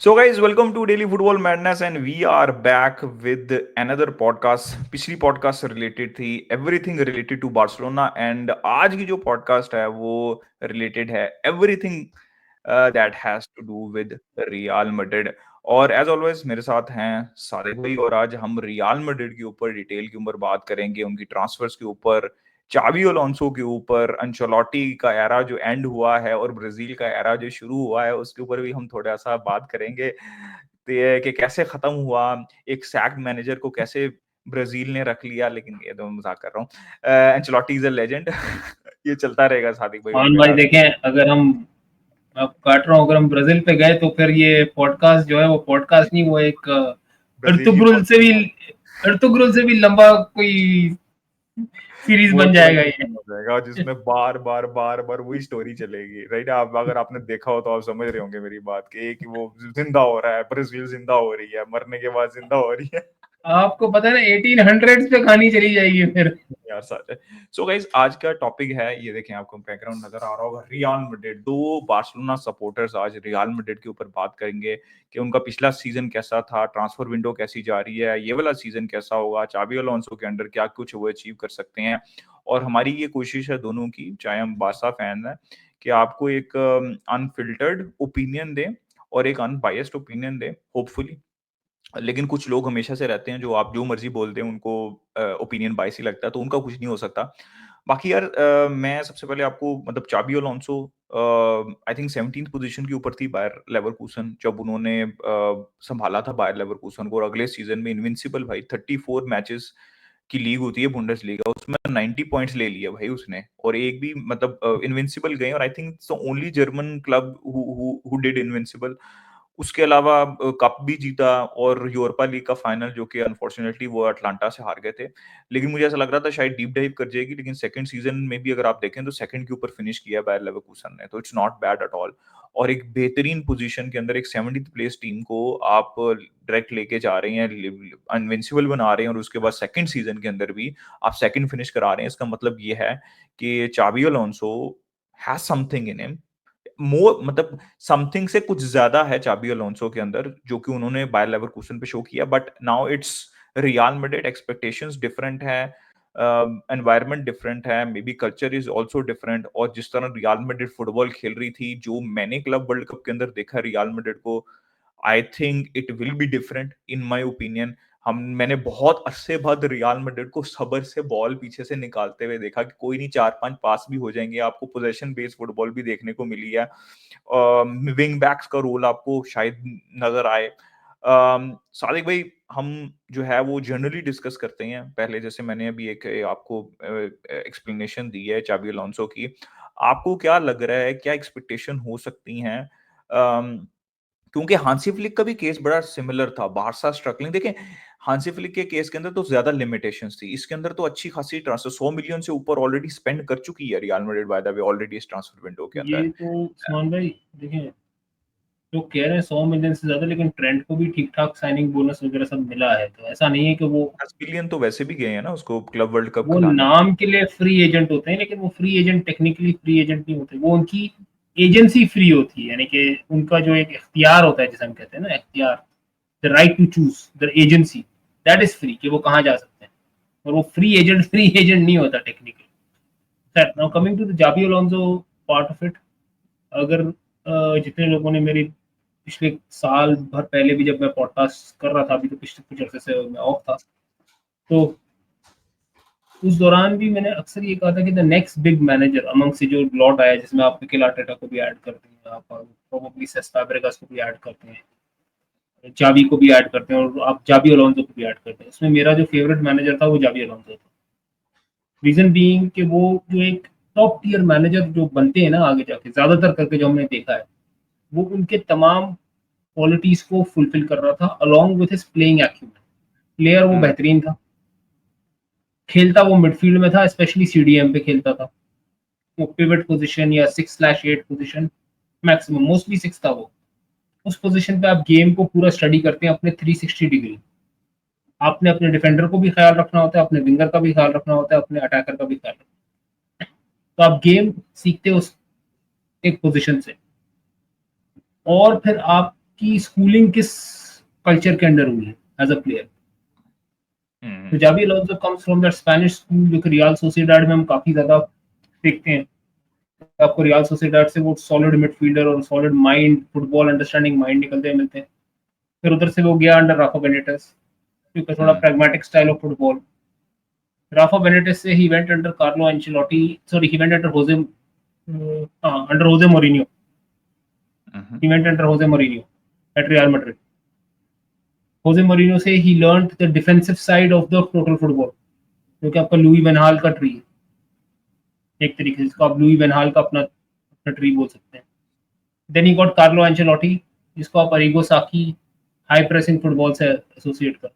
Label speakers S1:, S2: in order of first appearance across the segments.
S1: So, guys, welcome to Daily Football Madness, and we are back with another podcast. पिछली podcast से related थी everything related to Barcelona, and आज की जो podcast है वो related है everything that has to do with Real Madrid. और as always मेरे साथ हैं सादिक भाई, और आज हम रियल मैड्रिड के ऊपर डिटेल के ऊपर बात करेंगे, उनकी ट्रांसफर्स के ऊपर, चाबी अलोंसो के ऊपर, अंचेलोटी का एरा जो एंड हुआ है और ब्राजील का एरा जो शुरू हुआ है उसके ऊपर भी हम थोड़ा सा बात करेंगे। तो ये कि कैसे खत्म हुआ, एक सैक्ड मैनेजर को कैसे ब्राजील ने रख लिया, लेकिन ये तो मजाक कर रहा हूँ। Ancelotti is a legend. ये चलता रहेगा सादिक भाई और
S2: हाँ भाई
S1: मेरा।
S2: देखें, अगर हम अब काट रहा हूँ, अगर हम ब्राजील पे गए तो फिर ये पॉडकास्ट जो है वो पॉडकास्ट नहीं, वो एक
S1: ब्राजील की
S2: अर्तुग्रुल से भी
S1: पॉडकास्ट
S2: अर्तुग्रुल से भी लंबा कोई सीरीज
S1: वो
S2: बन
S1: तो
S2: जाएगा ये।
S1: हो जाएगा जिसमें बार बार बार बार वही स्टोरी चलेगी, राइट? आप अगर आपने देखा हो तो आप समझ रहे होंगे मेरी बात कि वो जिंदा हो रहा है, ब्राजील जिंदा हो रही है, मरने के बाद जिंदा हो रही है।
S2: आपको पता है ना, 1800s पे कहानी चली जाएगी फिर।
S1: यार सच है। सो गाइस, आज का टॉपिक है, ये देखें आपको बैकग्राउंड नजर आ रहा होगा, रियल मैड्रिड। दो बार्सिलोना सपोर्टर्स आज रियल मैड्रिड के ऊपर बात करेंगे कि उनका पिछला सीजन कैसा था, ट्रांसफर विंडो कैसी जा रही है, ये वाला सीजन कैसा होगा, चाबी अलोंसो के अंडर क्या कुछ वो अचीव कर सकते हैं। और हमारी ये कोशिश है दोनों की, चाहे हम बारसा फैन हैं, कि आपको एक अनफिल्टर्ड ओपिनियन दें और एक अनबायस्ड ओपिनियन दें, होपफुली। लेकिन कुछ लोग हमेशा से रहते हैं जो आप जो मर्जी बोल दें उनको ओपिनियन बायस ही लगता है, तो उनका कुछ नहीं हो सकता। बाकी यार, मैं सबसे पहले आपको मतलब चाबी Alonso I think 17th position के ऊपर थी बायर लेवरकुसन जब उन्होंने संभाला था बायर लेवरकुसन को, और अगले सीजन में इनविंसिबल भाई 34 मैचेस की लीग होती है बुंडेसलीगा, उसमें 90 पॉइंट्स ले लिए भाई उसने, और एक भी मतलब इनविंसिबल गए, और I think only German club who did invincible. उसके अलावा कप भी जीता और यूरोपा लीग का फाइनल, जो कि अनफॉर्चुनेटली वो अटलांटा से हार गए थे। लेकिन मुझे ऐसा लग रहा था शायद डीप डाइव कर जाएगी, लेकिन सेकंड सीजन में भी अगर आप देखें तो सेकंड के ऊपर फिनिश किया बायर लेवरकुसन ने, तो it's not bad at all. और एक बेहतरीन पोजीशन के अंदर एक 70th प्लेस टीम को आप डायरेक्ट लेके जा रहे हैं, इनविंसिबल बना रहे हैं, और उसके बाद सेकंड सीजन के अंदर भी आप सेकंड फिनिश करा रहे हैं। इसका मतलब ये है कि Xabi Alonso has something in him, more मतलब समथिंग से कुछ ज्यादा है चाबी अलोंसो के अंदर, जो कि उन्होंने बायर लेवरकुसन पे शो किया। But now it's real Madrid, expectations different है, एनवायरनमेंट डिफरेंट है, may be culture is also different. और जिस तरह रियल मैड्रिड फुटबॉल खेल रही थी, जो मैंने क्लब वर्ल्ड कप के अंदर देखा रियल मैड्रिड को, I think it will be different in my opinion. मैंने बहुत अरसे बाद रियल मैड्रिड को सब्र से बॉल पीछे से निकालते हुए देखा कि कोई नहीं, 4-5 पास भी हो जाएंगे, आपको पोजेशन बेस्ड फुटबॉल भी देखने को मिली है। विंग बैक्स का रोल आपको शायद नजर आए। सादिक भाई, हम जो है वो जनरली डिस्कस करते हैं, पहले जैसे मैंने अभी एक आपको एक्सप्लेनेशन दी है चाबी अलोंसो की। आपको क्या लग रहा है, क्या एक्सपेक्टेशन हो सकती हैं? क्योंकि हांसी फ्लिक का भी केस बड़ा सिमिलर था, बारसा स्ट्रगलिंग। देखें, हांसी फ्लिक के केस के अंदर तो ज्यादा लिमिटेशंस थी, इसके अंदर तो अच्छी खासी ट्रांसफर 100 मिलियन से ऊपर ऑलरेडी स्पेंड कर चुकी है Real Madrid by the way already इस ट्रांसफर विंडो के अंदर।
S2: ये तो उस्मान भाई देखें, जो कह रहे हैं 100 मिलियन से ज्यादा, लेकिन ट्रेंड को भी ठीक ठाक साइनिंग बोनस वगैरह सब मिला है, तो ऐसा नहीं है कि वो
S1: 10 मिलियन तो वैसे भी गए हैं ना उसको क्लब वर्ल्ड कप
S2: वो
S1: खिलाने।
S2: नाम के लिए फ्री एजेंट होते हैं, लेकिन वो free agent technically free agent नहीं होते, वो उनकी एजेंसी फ्री होती है, यानी कि उनका जो एक इख्तियार होता है, जिसे हम कहते हैं ना इख्तियार, the right to choose the agency, that is free, कि वो कहाँ जा सकते हैं। और वो फ्री एजेंट नहीं होता technically. Now coming to the Xabi Alonso part of it, अगर जितने लोगों ने मेरी पिछले साल भर पहले भी, जब मैं पॉडकास्ट कर रहा था, अभी तो पिछले कुछ अर्से से मैं ऑफ था, तो उस दौरान भी मैंने अक्सर ये कहा था कि the next big manager among से जो लॉट आया, जिसमें आप मिकेल आर्टेटा को भी ऐड करते हैं, आप प्रोबेबली सेस फैब्रेगास को भी ऐड करते हैं, जावी को भी ऐड करते हैं, और आप जावी अलोंसो को भी ऐड करते हैं, उसमें मेरा जो फेवरेट मैनेजर था वो जावी अलोंसो था। रीजन बीइंग कि वो जो एक टॉप टियर मैनेजर जो बनते हैं ना आगे जाके, ज्यादातर करके जो हमने देखा है, वो उनके तमाम क्वालिटीज को फुलफिल कर रहा था along with his playing acumen. Player वो
S1: हम्म।
S2: बेहतरीन था, खेलता वो मिडफील्ड में था, स्पेशली सीडीएम पे खेलता था, वो पिवट पोजीशन या 6/8 पोजीशन, मैक्सिमम मोस्टली 6 था वो। उस पोजीशन पे आप गेम को पूरा स्टडी करते हैं अपने 360 डिग्री। आपने अपने डिफेंडर को भी ख्याल रखना होता है, अपने विंगर का भी ख्याल रखना होता है, अपने अटैकर का भी ख्याल रखना है। तो आप गेम सीखते हो उस एक पोजीशन से, और फिर आप कि स्कूलिंग किस कल्चर के अंडर हुई है एज अ प्लेयर। तो जावी Alonso comes from that Spanish school, जो कि रियल सोसिएडाड में हम काफी ज्यादा देखते हैं। आपको रियल सोसिएडाड से वो सॉलिड मिडफील्डर और solid mind, football understanding mind निकलते हैं मिलते हैं। फिर उधर से वो गया अंडर राफा बेनिटेस, क्योंकि थोड़ा pragmatic style of football. Rafa Benitez से he went under Carlo Ancelotti, sorry he went under Jose, under Jose Mourinho, he went under Jose Mourinho at Real Madrid. Jose Mourinho से he learned the defensive side of the total football, क्योंकि आपका Louis van हाल का tree है एक तरीके से, इसको आप लुई वैन हाल का अपना ट्री बोल सकते हैं। Then he got Carlo Ancelotti, जिसको आप Arrigo Sacchi high pressing football से एसोसिएट करते हैं।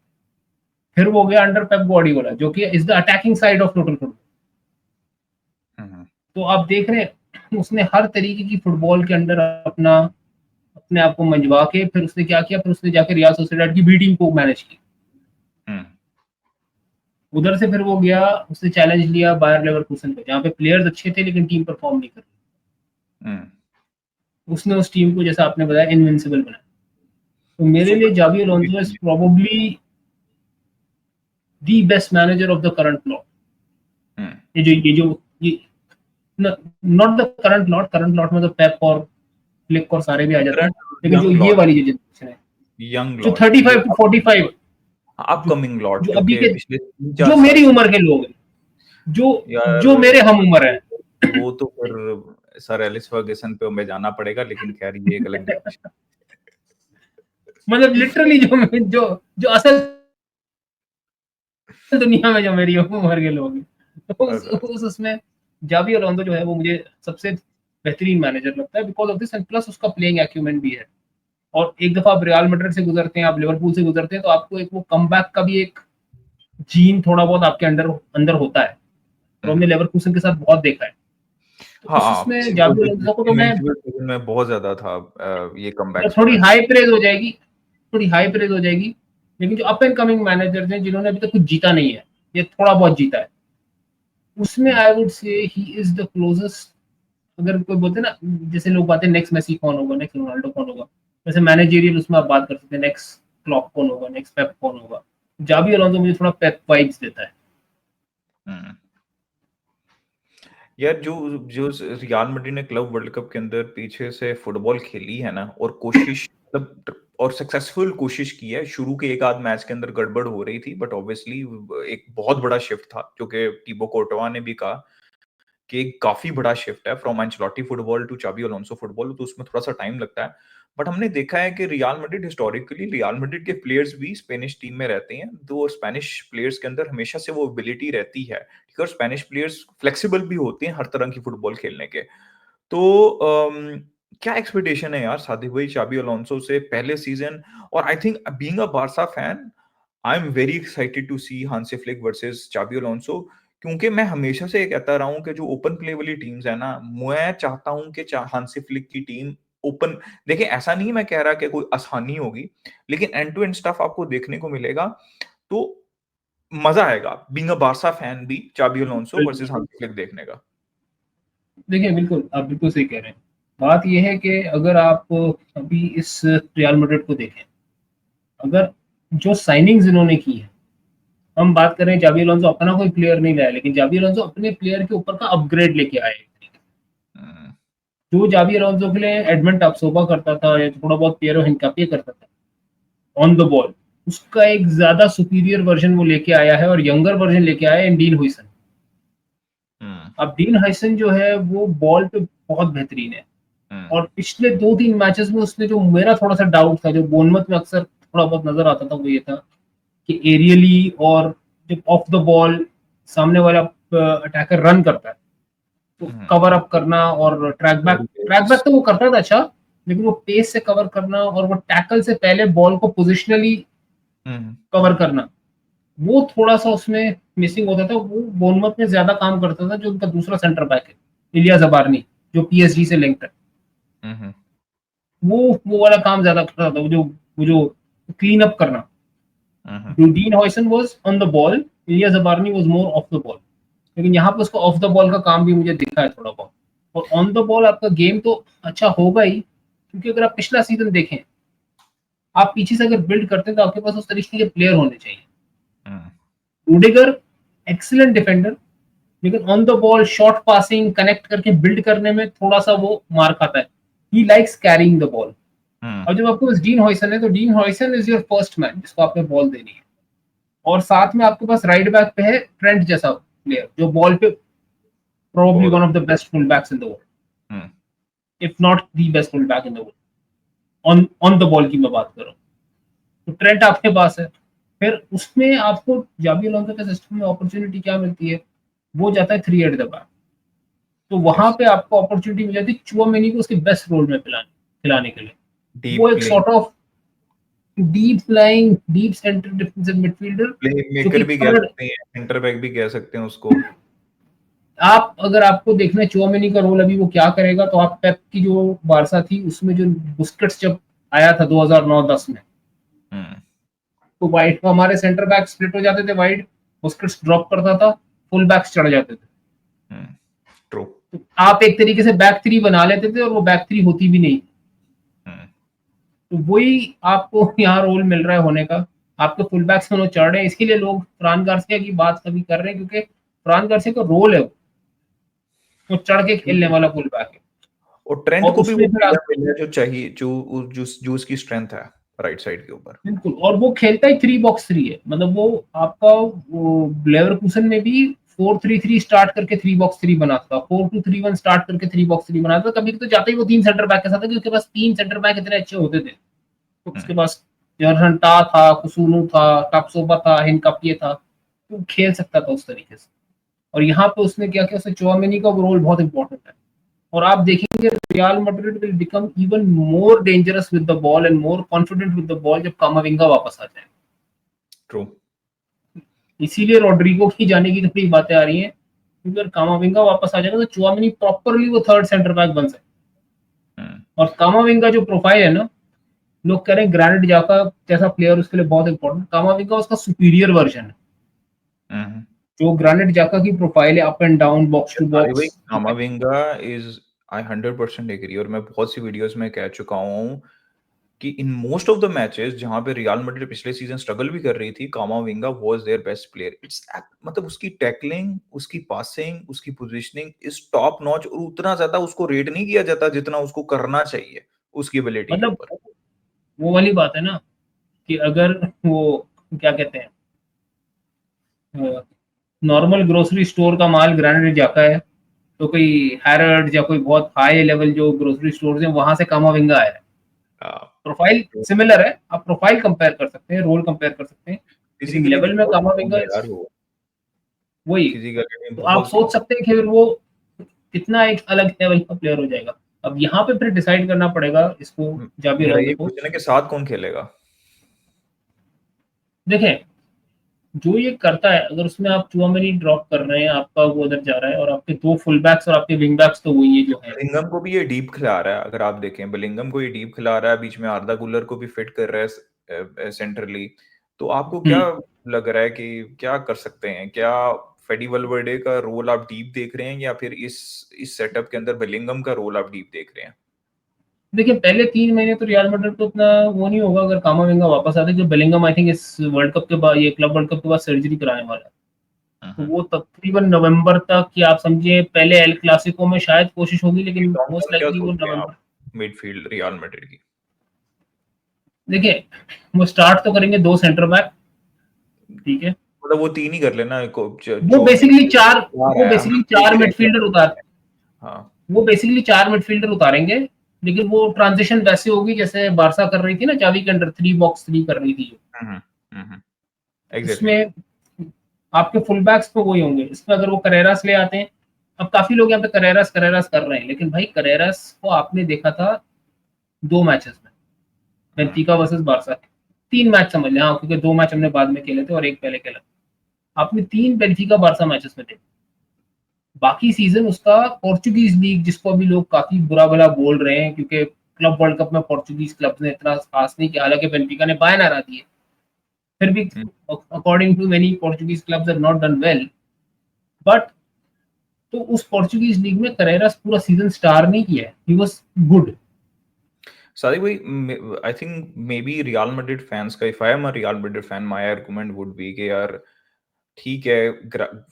S2: फिर वो गया अंडर पेप गार्डियोला, जो कि is the attacking side of total football. तो आप देख रहे हैं उसने हर तरीके की फुटबॉल के अंदर अपने आप को मंजवा के फिर उसने क्या किया, फिर उसने जाकर रियल सोसिएडाड की बी टीम को मैनेज किया। उधर से फिर वो गया, उसने चैलेंज लिया बायर लेवरकुसन पे, जहाँ पे प्लेयर्स अच्छे थे लेकिन टीम परफॉर्म नहीं कर रही। उसने उस टीम को, जैसा आपने बताया, इनविंसिबल बनाया। तो मेरे लिए जावी Alonso is probably the best manager of the current lot. ये नॉट द करंट लॉट मतलब पेप और फ्लिक और सारे भी आ जाते हैं, लेकिन जो ये वाली जो जनरेशन है,
S1: यंग
S2: जो 35 to 45
S1: अपकमिंग लॉट,
S2: जो अभी के
S1: पिछले
S2: जो मेरी उम्र के लोग हैं, जो मेरे हम उम्र है,
S1: वो तो फिर सर एलिस फर्गसन पे हमें जाना पड़ेगा, लेकिन खैर ये एक अलग डिस्कशन।
S2: मतलब लिटरली जो असल दुनिया में जो मेरी उम्र के लोग हैं, तो उसमें जावी अलोंसो जो है वो मुझे सबसे बेहतरीन मैनेजर लगता है because of this, and plus उसका प्लेइंग एक्यूमेंट भी है। और एक दफा आप रियल मैड्रिड से गुजरते हैं, आप लिवरपूल से गुजरते हैं, तो आपको एक वो कमबैक का भी एक जीन थोड़ा बहुत आपके अंदर होता है, और हमने लेवरकुसन के साथ बहुत देखा है। तो उसमें जावी अलोंसो को तो
S1: मैं बहुत ज्यादा था ये कमबैक,
S2: थोड़ी हाई प्रेज हो जाएगी, लेकिन जो अप एंड कमिंग मैनेजर्स हैं जिन्होंने अभी तक कुछ जीता नहीं है, ये थोड़ा बहुत जीता है, उसमें I would say he is the closest. अगर कोई बोलते ना, जैसे लोग बातें नेक्स्ट मेसी कौन होगा, नेक्स्ट रोनाल्डो कौन होगा, वैसे मैनेजरियल उसमें आप बात कर सकते हैं नेक्स्ट क्लॉप कौन होगा, नेक्स्ट पेप कौन होगा। जावी अलोंसो मुझे थोड़ा पेप वाइब्स देता है।
S1: यार जो रियल मैड्रिड ने क्लब वर्ल्ड कप के अंदर पीछे से फुटबॉल खेली है ना, और कोशिश मतलब और सक्सेसफुल कोशिश की है। शुरू के एक आध मैच के अंदर गड़बड़ हो रही थी, बट ऑब्वियसली एक बहुत बड़ा शिफ्ट था, जो कि टिबो कोर्टोवा ने भी कहा कि काफी बड़ा शिफ्ट है फ्रॉम एंचेलोटी फुटबॉल टू जावी अलोंसो फुटबॉल, तो उसमें थोड़ा सा टाइम लगता है। बट हमने देखा है कि Real Madrid historically, real Madrid के प्लेयर्स भी स्पेनिश टीम में रहते हैं, तो स्पेनिश प्लेयर्स के अंदर हमेशा से वो एबिलिटी रहती है, ठीक है, और स्पेनिश प्लेयर्स फ्लेक्सिबल भी होते हैं हर तरह की फुटबॉल खेलने के। तो क्या एक्सपेक्टेशन है यार सादिक भाई जावी अलोंसो से पहले सीजन? और I think being a Barca fan, I am very excited to see Hansi Flick versus जावी अलोंसो, क्योंकि मैं हमेशा से ये कहता रहा हूँ कि जो ओपन प्ले वाली टीम्स है ना, मैं चाहता हूँ कि हांसी फ्लिक की टीम ओपन, देखिए ऐसा नहीं मैं कह रहा कि कोई आसानी होगी, लेकिन एंड टू एंड स्टफ आपको देखने को मिलेगा, तो मजा आएगा बीइंग अ बार्सा फैन भी जावी अलोंसो वर्सेस हांसी फ्लिक देखने का।
S2: देखिए बिल्कुल, आप बिल्कुल सही कह रहे हैं। बात यह है कि अगर आप अभी इस रियल मैड्रिड को देखें, अगर जो साइनिंग्स इन्होंने की है, हम बात करें जावी अलोंसो अपना कोई प्लेयर नहीं लाया, लेकिन जावी अलोंसो अपने प्लेयर के ऊपर का अपग्रेड लेके आए। जो जावी अलोंसो के लिए एडमंड टापसोबा करता था या थोड़ा बहुत पियरो हिनकापी करता था ऑन द बॉल, उसका एक ज्यादा सुपीरियर वर्जन वो लेके आया है, और यंगर वर्जन लेके आया है इन डीन हुइसन। अब डीन हुइसन जो है वो बॉल पे बहुत बेहतरीन है, और पिछले 2-3 मैचेस में उसने, जो मेरा थोड़ा सा डाउट था, जो बोनमत में अक्सर थोड़ा बहुत नजर आता था, वो ये था कि एरियली और जब ऑफ द बॉल सामने वाला अटैकर रन करता है तो कवर अप करना और ट्रैक बैक तो वो करता था अच्छा, लेकिन वो पेस से कवर करना और वो टैकल से पहले बॉल को पोजिशनली कवर करना, वो थोड़ा सा उसमें मिसिंग होता था। वो बोनमत में ज्यादा काम करता था, जो उनका दूसरा सेंटर बैक है इलिया जबारनी, जो पीएसजी से लिंक्ड है, वो वाला काम ज्यादा करता था, वो जो क्लीन अप करना। Dean Huijsen was on the ball, Illia Zabarnyi was more off the ball, लेकिन यहाँ पे उसको ऑफ द बॉल का काम भी मुझे दिखा है थोड़ा बहुत। और ऑन द बॉल आपका गेम तो अच्छा होगा ही, क्योंकि अगर आप पिछला सीजन देखें आप पीछे से अगर बिल्ड करते हैं तो आपके पास उस तरीके के प्लेयर होने चाहिए।
S1: हम्म,
S2: रूडिगर एक्सीलेंट डिफेंडर, लेकिन on the ball short passing connect करके बिल्ड करने में थोड़ा सा वो मार खाता है। He likes carrying the ball.
S1: Hmm,
S2: अब जब आपके पास डीन हॉयसन है तो Dean Huijsen is your first man जिसको आपने बॉल देनी है, और साथ में आपके पास राइट बैक पे है ट्रेंट जैसा प्लेयर जो बॉल पे probably one of the best full backs in the world,
S1: hmm,
S2: if not the best full back in the world on on the ball की मैं बात कर रहा हूँ। तो ट्रेंट आपके पास है। फिर उसमें आपको जाबी अलोंसो के सिस्टम में अपॉर्चुनिटी क्या मिलती है, वो जाता है 3 एट द बैक। तो वहां
S1: यस,
S2: पे आपको अपॉर्चुनिटी मिल जाती है चुआमेनी को उसके बेस्ट रोल में खिलाने के लिए। वो
S1: डीप
S2: एक
S1: play,
S2: sort of deep lying deep centre defensive midfielder
S1: play
S2: जो कि
S1: मेकर भी कह
S2: थर्ड।
S1: सकते हैं, सेंटर बैक भी कह सकते हैं उसको।
S2: आप अगर आपको देखना है चुआमेनी का रोल अभी वो क्या करेगा, तो आप पेप की जो बारसा थी उसमें जो बुस्केट्स जब आया था 2009-10 में,
S1: हम्म,
S2: तो वाइड हमारे सेंटर बैक स्प्लिट हो जाते थे, वाइड बुस्केट्स ड्रॉप करता था, फुल बैक्स चढ़ जाते थे।
S1: हम्म, ट्रू,
S2: तो आप एक तरीके से बैक थ्री बना लेते थे और वो बैक थ्री होती भी नहीं।
S1: हम्म,
S2: तो वही आपको यहाँ रोल मिल रहा है होने का। आपके फुल बैक्स में वो चढ़ रहे हैं, इसके लिए लोग फ्रान गार्सिया की बात कभी कर रहे हैं, क्योंकि फ्रान गार्सिया का रोल है वो चढ़ के खेलने वाला फुल बैक है।
S1: और ट्रेंट
S2: और
S1: को भी वो
S2: उसमें फिर
S1: फ्रीडम मिल है जो चाहिए, जो उसकी स्ट्रेंथ है राइट साइड के ऊपर।
S2: बिल्कुल, और वो खेलता ही 3-बॉक्स-3 है, मतलब वो आपका वो लेवरकुसन में भी 4-3-3 स्टार्ट करके 3-बॉक्स-3 बनाता था, 4-2-3-1 स्टार्ट करके 3-बॉक्स-3 बनाता था। कभी तो जाता ही वो 3 सेंटर बैक के साथ था, क्योंकि उसके पास 3 सेंटर बैक इतने अच्छे होते थे। तो उसके
S1: हम्म,
S2: पास जर्हन टा था, कुसुनु था, टापसोबा था, हिनकापिए था, तो खेल सकता था उस तरीके से। और यहाँ पे उसने क्या किया, उसने चुआमेनी का रोल बहुत इंपॉर्टेंट है। और आप देखेंगे real Madrid will become even more dangerous with the ball and more confident with the ball जब कामाविंगा वापस आ जाए।
S1: ट्रू,
S2: इसीलिए रॉड्रिगो की जाने की थोड़ी बातें आ रही हैं, क्योंकि अगर कामाविंगा वापस आ जाएगा तो चुआमेनी प्रॉपरली वो थर्ड सेंटर बैक बन सकता
S1: हम्म,
S2: है। और कामाविंगा जो प्रोफाइल है ना, लोग कह रहे हैं ग्रैनिट जाका जैसा प्लेयर उसके लिए बहुत इंपॉर्टेंट, कामाविंगा उसका सुपीरियर वर्जन है।
S1: हम्म।
S2: जो ग्रैनिट जाका की प्रोफाइल है, up and down, box to
S1: अरे भाई,
S2: box,
S1: Camavinga is, I 100% agree, और मैं बहुत सी वीडियोस में कह चुका हूँ कि in most of the matches जहां पे रियल मैड्रिड पिछले सीजन स्ट्रगल भी कर रही थी, कामाविंगा वाज देयर बेस्ट प्लेयर। मतलब उसकी टैकलिंग, उसकी पासिंग, उसकी पोजीशनिंग इज टॉप नॉच, और उतना ज्यादा उसको रेट नहीं किया जाता जितना उसको करना चाहिए उसकी एबिलिटी के
S2: मतलब
S1: ऊपर।
S2: वो वाली बात है ना कि अगर वो क्या कहते हैं, नॉर्मल ग्रोसरी स्टोर का माल ग्रैनिट जाका है, तो कोई हैरड या कोई बहुत हाई लेवल जो ग्रोसरी स्टोर है वहां से कामाविंगा आया है। प्रोफाइल सिमिलर है, आप प्रोफाइल कंपेयर कर सकते हैं, रोल कंपेयर कर सकते हैं, लेकिन
S1: फिजिकली भी
S2: लेवल में
S1: बहुत
S2: कामाविंगा
S1: स्ट्रांग है यार वो,
S2: वही।
S1: फिजिकली भी
S2: तो आप
S1: बहुत
S2: सोच
S1: स्ट्रांग।
S2: सकते हैं कि फिर वो कितना एक अलग लेवल का प्लेयर हो जाएगा। अब यहाँ पे फिर डिसाइड करना पड़ेगा इसको, जाबी
S1: मेरा
S2: अलोंसो
S1: ये
S2: को।
S1: क्वेश्चन है कि साथ कौन खेलेगा?
S2: देखें, जो ये करता है, अगर उसमें आप चुआमेनी ड्रॉप कर रहे हैं, आपका वो उधर जा रहा है, और आपके 2 फुल बैक्स और आपके विंग बैक्स तो वही है जो है।
S1: बिलिंगम को भी ये डीप खिला रहा है, अगर आप देखें बिलिंगम को ये डीप खिला रहा है, बीच में आर्दा गुलर को भी फिट कर रहा है सेंट्रली। तो आपको क्या
S2: हम्म
S1: लग रहा है कि क्या कर सकते हैं? क्या फेडी वलवर्डे का रोल आप डीप देख रहे हैं, या फिर इस सेटअप के अंदर बिलिंगम का रोल आप डीप देख रहे हैं?
S2: देखिए, पहले 3 महीने तो रियल मैड्रिड को उतना वो नहीं होगा अगर कामाविंगा वापस आते, जो बेलिंगम आई थिंक इस वर्ल्ड कप के बाद, ये क्लब वर्ल्ड कप के बाद सर्जरी कराने वाला है। तो
S1: हम्म।
S2: वो तकरीबन नवंबर तक, कि आप समझिए पहले एल क्लासिको में शायद कोशिश होगी, लेकिन
S1: लॉन्ग
S2: मोस्ट
S1: टर्म क्या
S2: लाइकली वो
S1: सोचते हैं आप
S2: नवंबर।
S1: मिडफील्ड रियल मैड्रिड की?
S2: देखिए, वो स्टार्ट तो करेंगे 2 सेंटर बैक, ठीक है।
S1: मतलब वो तीन ही कर लेना,
S2: वो बेसिकली
S1: चौमेनी
S2: चार
S1: चार
S2: वो
S1: है, हम
S2: बेसिकली
S1: देख
S2: चार
S1: रहे हैं क्या
S2: मिडफील्डर
S1: करते
S2: उतार
S1: हैं। हाँ।
S2: वो बेसिकली 4 मिडफील्डर उतारेंगे, लेकिन वो ट्रांजिशन वैसे होगी जैसे बारसा कर रही थी ना, चावी के अंडर 3-बॉक्स-3 कर रही थी।
S1: हम्म, एग्जैक्टली।
S2: उसमें आपके फुल बैक्स तो वही होंगे। इसमें अगर वो करेरास ले आते हैं, अब काफी लोग यहाँ पे करेरास करेरास कर रहे हैं, लेकिन भाई करेरास को आपने देखा था 2 मैचेस में, बेंफिका वर्सेस बारसा, 3 मैच समझ लें, हाँ, क्योंकि 2 मैच हमने बाद में खेले थे और एक पहले खेला। आपने 3 बेंफिका बारसा मैचेस में देखा। बाकी सीजन उसका पोर्चुगीज लीग, जिसको अभी लोग काफी बुरा भला बोल रहे हैं, क्योंकि क्लब वर्ल्ड कप में पोर्चुगीज क्लब ने इतना खास नहीं किया, हालांकि बेंफिका ने बायन हरा दिए, फिर भी according to many Portuguese clubs have not done well. But तो उस पोर्चुगीज लीग में करेरास पूरा सीजन स्टार नहीं किया है, he was good.
S1: Sadik bhai, I think maybe Real Madrid fans का, if I am a Real Madrid fan, my argument would be कि यार ठीक है,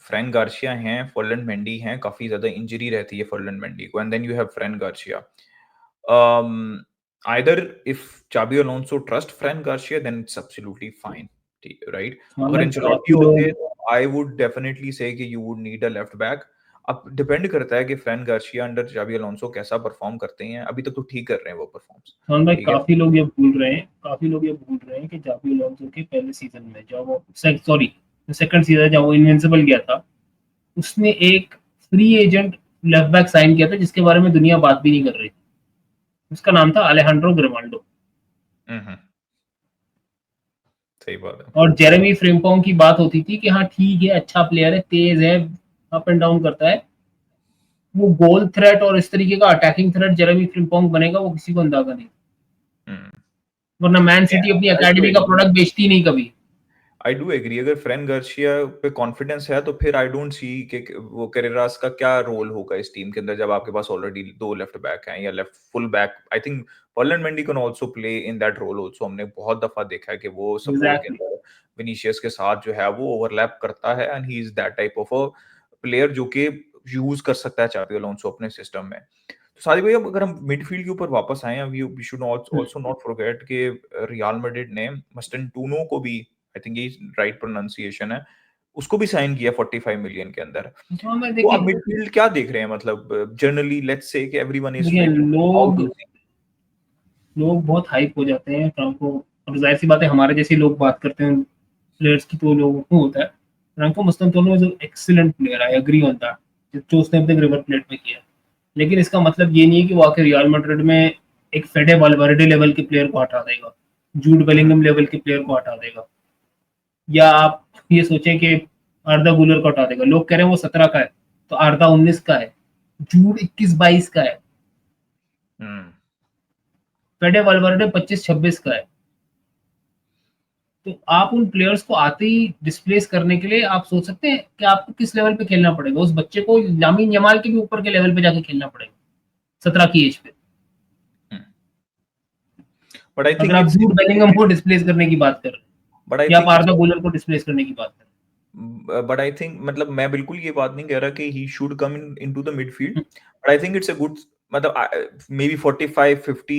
S1: फ्रैंक गार्सिया हैं, फर्लैंड मेंडी हैं, काफी ज्यादा इंजरी रहती है फर्लैंड मेंडी को, and then you have Frank Garcia. Either if Xabi Alonso trust Fran Garcia, then it's absolutely fine, right?
S2: हाँ
S1: अगर
S2: मैं
S1: एंचेलोटी
S2: काफी
S1: होते,
S2: लोग
S1: I would definitely say कि you would need a left back. अब depend करता है कि Frank Garcia under Xabi Alonso कैसा परफॉर्म करते हैं. अभी तक तो ठीक कर रहे हैं वो परफॉर्म्स,
S2: हाँ भाई
S1: ठीक है.
S2: काफी लोग ये भूल रहे हैं कि जावी अलोंसो के पहले सीजन में जब वो सेकंड सीजन जब वो इनविंसिबल गया था, उसने एक free agent left back sign किया था जिसके बारे में दुनिया बात भी नहीं कर रही थी. उसका नाम था अलेहांड्रो ग्रिमाल्डो.
S1: हम्म, सही बात है.
S2: और जेरेमी फ्रिम्पोंग की बात होती थी कि हाँ ठीक है, अच्छा प्लेयर है, तेज है, अप एंड डाउन करता है. वो गोल थ्रेट और इस तरीके का अटैकिंग थ्रेट जेरेमी फ्रिम्पोंग बनेगा, वो किसी को अंदाजा नहीं. वरना मैन सिटी अपनी एकेडमी का प्रोडक्ट बेचती नहीं कभी.
S1: I do agree. अगर फ्रैंक गार्सिया पे कॉन्फिडेंस है तो फिर आई डोंट सी कि वो कैरेरास का क्या रोल होगा इस टीम के अंदर, जब आपके पास ऑलरेडी दो लेफ्ट बैक हैं या left full back. I think Ferland Mendy can also play in that role also. हमने बहुत दफा देखा है कि वो सपोर्ट के
S2: एग्जैक्टली.
S1: अंदर विनीशियस के साथ जो है वो ओवरलैप करता है, and he is that type of a player जो कि यूज कर सकता है चाबी अलोंसो अपने सिस्टम में. तो सादिक भाई, अब अगर हम मिडफील्ड के ऊपर वापस आए, we should also not forget कि रियल मैड्रिड ने मस्टेंटूनो को भी, आई थिंक ये राइट प्रोनाउंसिएशन है, उसको भी साइन किया 45 मिलियन के अंदर.
S2: हाँ मैं
S1: तो आप
S2: देखिए
S1: मिडफील्ड क्या देख रहे हैं, मतलब जनरली लेट्स से कि एवरीवन इज
S2: देखिए
S1: फिट, हाउ डू
S2: लोग बहुत हाइप हो जाते हैं फ्रांको. और जाहिर सी बात है, हमारे जैसे लोग बात करते हैं प्लेयर्स की, तो लोगों को होता है. Franco Mastantuono is excellent player, I agree on that, जो उसने अपने रिवर प्लेट में किया. लेकिन इसका मतलब ये नहीं है कि वो आके रियल मैड्रिड में एक फेडे वालवर्डे लेवल के प्लेयर को हटा देगा, जूड बेलिंगम लेवल के प्लेयर को हटा देगा, या आप ये सोचें कि आर्दा गुलर को हटा देगा. लोग कह रहे हैं वो 17 का है, तो आर्दा 19 का है, जूड 21-22 का है, फेडे वालवर्डे 25-26 का है. तो आप उन प्लेयर्स को आते ही डिस्प्लेस करने के लिए आप सोच सकते हैं कि आपको किस लेवल पे खेलना पड़ेगा. उस बच्चे को लामिन यमाल के भी ऊपर के लेवल पे जाके खेलना पड़ेगा 17 की एज पे.
S1: बट आई
S2: अगर आप जूड बेलिंगम को डिस्प्लेस करने की बात कर रहे हैं, या आप आर्दा गुलर को डिस्प्लेस करने की बात कर रहे हैं.
S1: बट आई थिंक, मतलब मैं बिल्कुल ये बात नहीं कह रहा कि he should come into the midfield, but I think it's a good, मतलब मे बी 45-50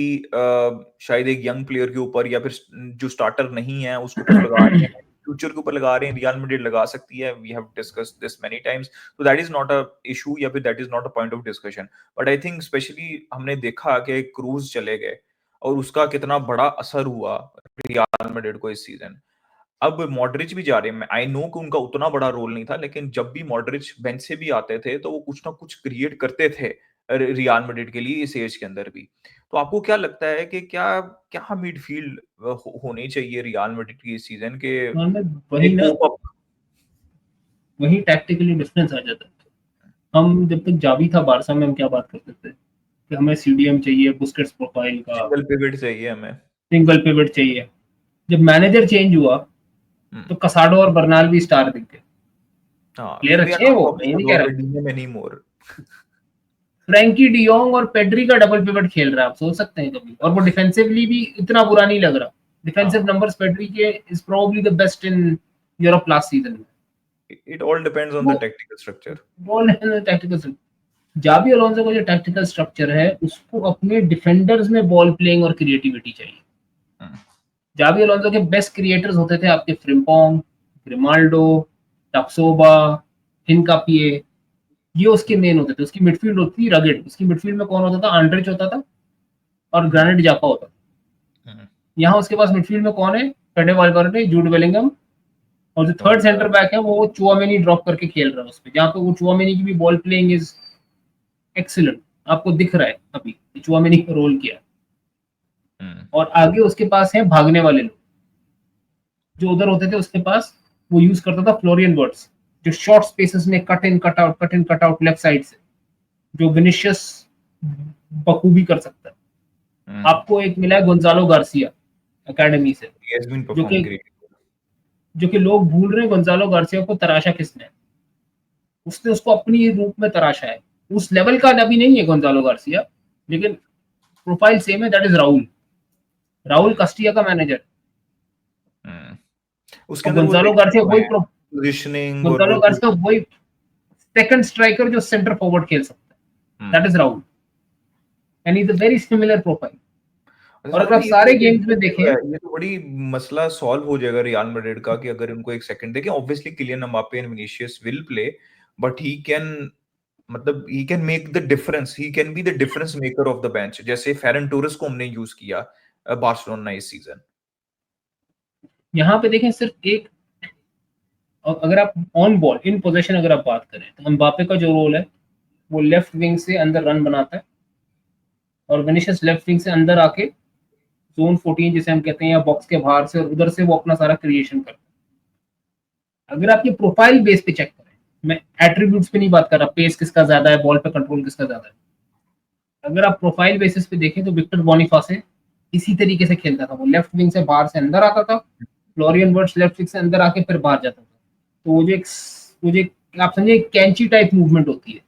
S1: शायद एक यंग प्लेयर के ऊपर, या फिर जो स्टार्टर नहीं है उसके ऊपर लगा रहे हैं, फ्यूचर के ऊपर लगा रहे हैं, रियल मैड्रिड लगा सकती है. We have discussed this many times, तो that is not a issue, या फिर that is not a point of discussion. But I think specially हमने देखा कि क्रूज चले गए और उसका कितना बड़ा असर हुआ रियल मैड्रिड को इस सीजन. अब मॉडरिच भी जा रहे हैं. आई नो कि उनका उतना बड़ा रोल नहीं था, लेकिन जब भी मॉडरिच बेंच से भी आते थे तो वो कुछ ना कुछ क्रिएट करते थे रियल मैड्रिड के लिए इस एज के अंदर भी. तो आपको क्या लगता है कि क्या क्या मिडफील्ड होनी चाहिए रियल मैड्रिड की इस सीजन के,
S2: वही
S1: एक
S2: ना,
S1: कोप अप?
S2: वही टैक्टिकली डिफरेंस आ जाता है. हम जब तक जावी था बारसा में, हम क्या बात करते थे कि हमें सीडीएम चाहिए, बुस्केट्स प्रोफाइल का,
S1: सिंगल पिवट चाहिए हमें,
S2: सिंगल पिवट चाहिए. जब मैनेजर चेंज हुआ तो कसाडो और बर्नाल भी स्टार दिख गए.
S1: हाँ,
S2: प्लेयर
S1: they are
S2: अच्छे हैं,
S1: not
S2: वो मैं
S1: talking
S2: ये नहीं कह
S1: about
S2: रहा.
S1: the DM anymore.
S2: Frenkie de Jong और पेड्री का डबल पिवट खेल रहा है, आप सोच सकते हैं कभी. और वो डिफेंसिवली भी इतना बुरा नहीं लग रहा. डिफेंसिव
S1: हाँ,
S2: नंबर्स पेड्री के is probably the best in Europe last season.
S1: it all depends on
S2: वो
S1: the tactical structure.
S2: बॉल है टैक्टिकल. जावी अलोंसो का जो टैक्टिकल स्ट्रक्चर है, उसको अपने डिफेंडर्स में बॉल प्लेइंग और क्रिएटिविटी चाहिए. जावी अलोंसो के बेस्ट क्रिएटर्स होते थे आपके फ्रिम्पोंग, ग्रिमाल्डो, टक्सोबा, हिनकापिए. ये उसके मेन होते थे. उसकी मिडफील्ड होती थी रगेड. उसकी मिडफील्ड में कौन होता था? आंड्रिच होता था और ग्रेनिट जापा होता था. यहाँ उसके पास मिडफील्ड में कौन है? फेडे वालवर्डे, जूड बेलिंगम, और जो थर्ड सेंटर बैक है वो चुआमेनी ड्रॉप करके खेल रहा है उस पे, जहाँ पे वो चुआमेनी की भी बॉल प्लेइंग इज एक्सीलेंट. आपको दिख रहा है अभी चुआमेनी का रोल किया. और आगे उसके पास है भागने वाले लोग. जो उधर होते थे उसके पास, वो यूज करता था फ्लोरियन वर्ड्स, जो शॉर्ट स्पेसेस में cut in cut out left side से, जो विनिशियस बखूबी कर सकता है. आपको एक मिला है गोंजालो गार्सिया एकेडमी से,
S1: He has been performing great.
S2: जो कि लोग भूल रहे हैं गोंजालो गार्सिया को तराशा किसने. उसने उसको अपनी रूप में तराशा है. उस लेवल का अभी नहीं है गोंजालो गार्सिया, लेकिन प्रोफाइल सेम है, दैट इज राहुल. राहुल कास्टिया का मैनेजर,
S1: उसके
S2: और
S1: अंदर वो
S2: गोंजालो गार्सिया वही
S1: पोजीशनिंग और
S2: गोंजालो
S1: वो
S2: गार्सिया वही सेकंड स्ट्राइकर जो सेंटर फॉरवर्ड खेल सकता है, that is Rahul, and is a very similar profile. और
S1: साथ
S2: अगर
S1: में
S2: आप
S1: ये
S2: सारे
S1: तो
S2: गेम्स में
S1: इंटरेस्टिंग
S2: देखें,
S1: है, ये तो बड़ी मसला सॉल्व हो जाएगा रियल मैड्रिड का कि अगर इनको एक सेकंड देखें। Obviously Kylian Mbappe and Vinicius will play, but he can, मतलब he can make the difference, he can be the difference maker of the bench, जैसे फेरन टोरेस को हमने यूज किया बार्सिलोना इस सीजन।
S2: यहाँ पे देखें सिर्फ एक, अगर आप ऑन बॉल इन पोजीशन अगर आप बात करें तो एम्बापे का जो रोल है वो लेफ्ट विंग से अंदर रन बनाता है, और विनीशियस लेफ्ट विंग से अंदर आके जोन 14 जिसे हम कहते हैं या बॉक्स के बाहर से, और उधर से वो अपना सारा क्रिएशन करता है। अगर आप ये प्रोफाइल बेस पे चेक करें, मैं एट्रीब्यूट्स पे नहीं बात कर रहा, पेस किसका ज्यादा है, बॉल पे कंट्रोल किसका ज्यादा है, अगर आप प्रोफाइल बेसिस पे देखें तो विक्टर बोनीफासे इसी तरीके से खेलता था, वो लेफ्ट विंग से बाहर से अंदर आता था, फ्लोरियन वर्ड्स लेफ्ट विंग से अंदर आके फिर बाहर जाता था। तो वो जो एक आप समझे एक कैंची टाइप मूवमेंट होती है,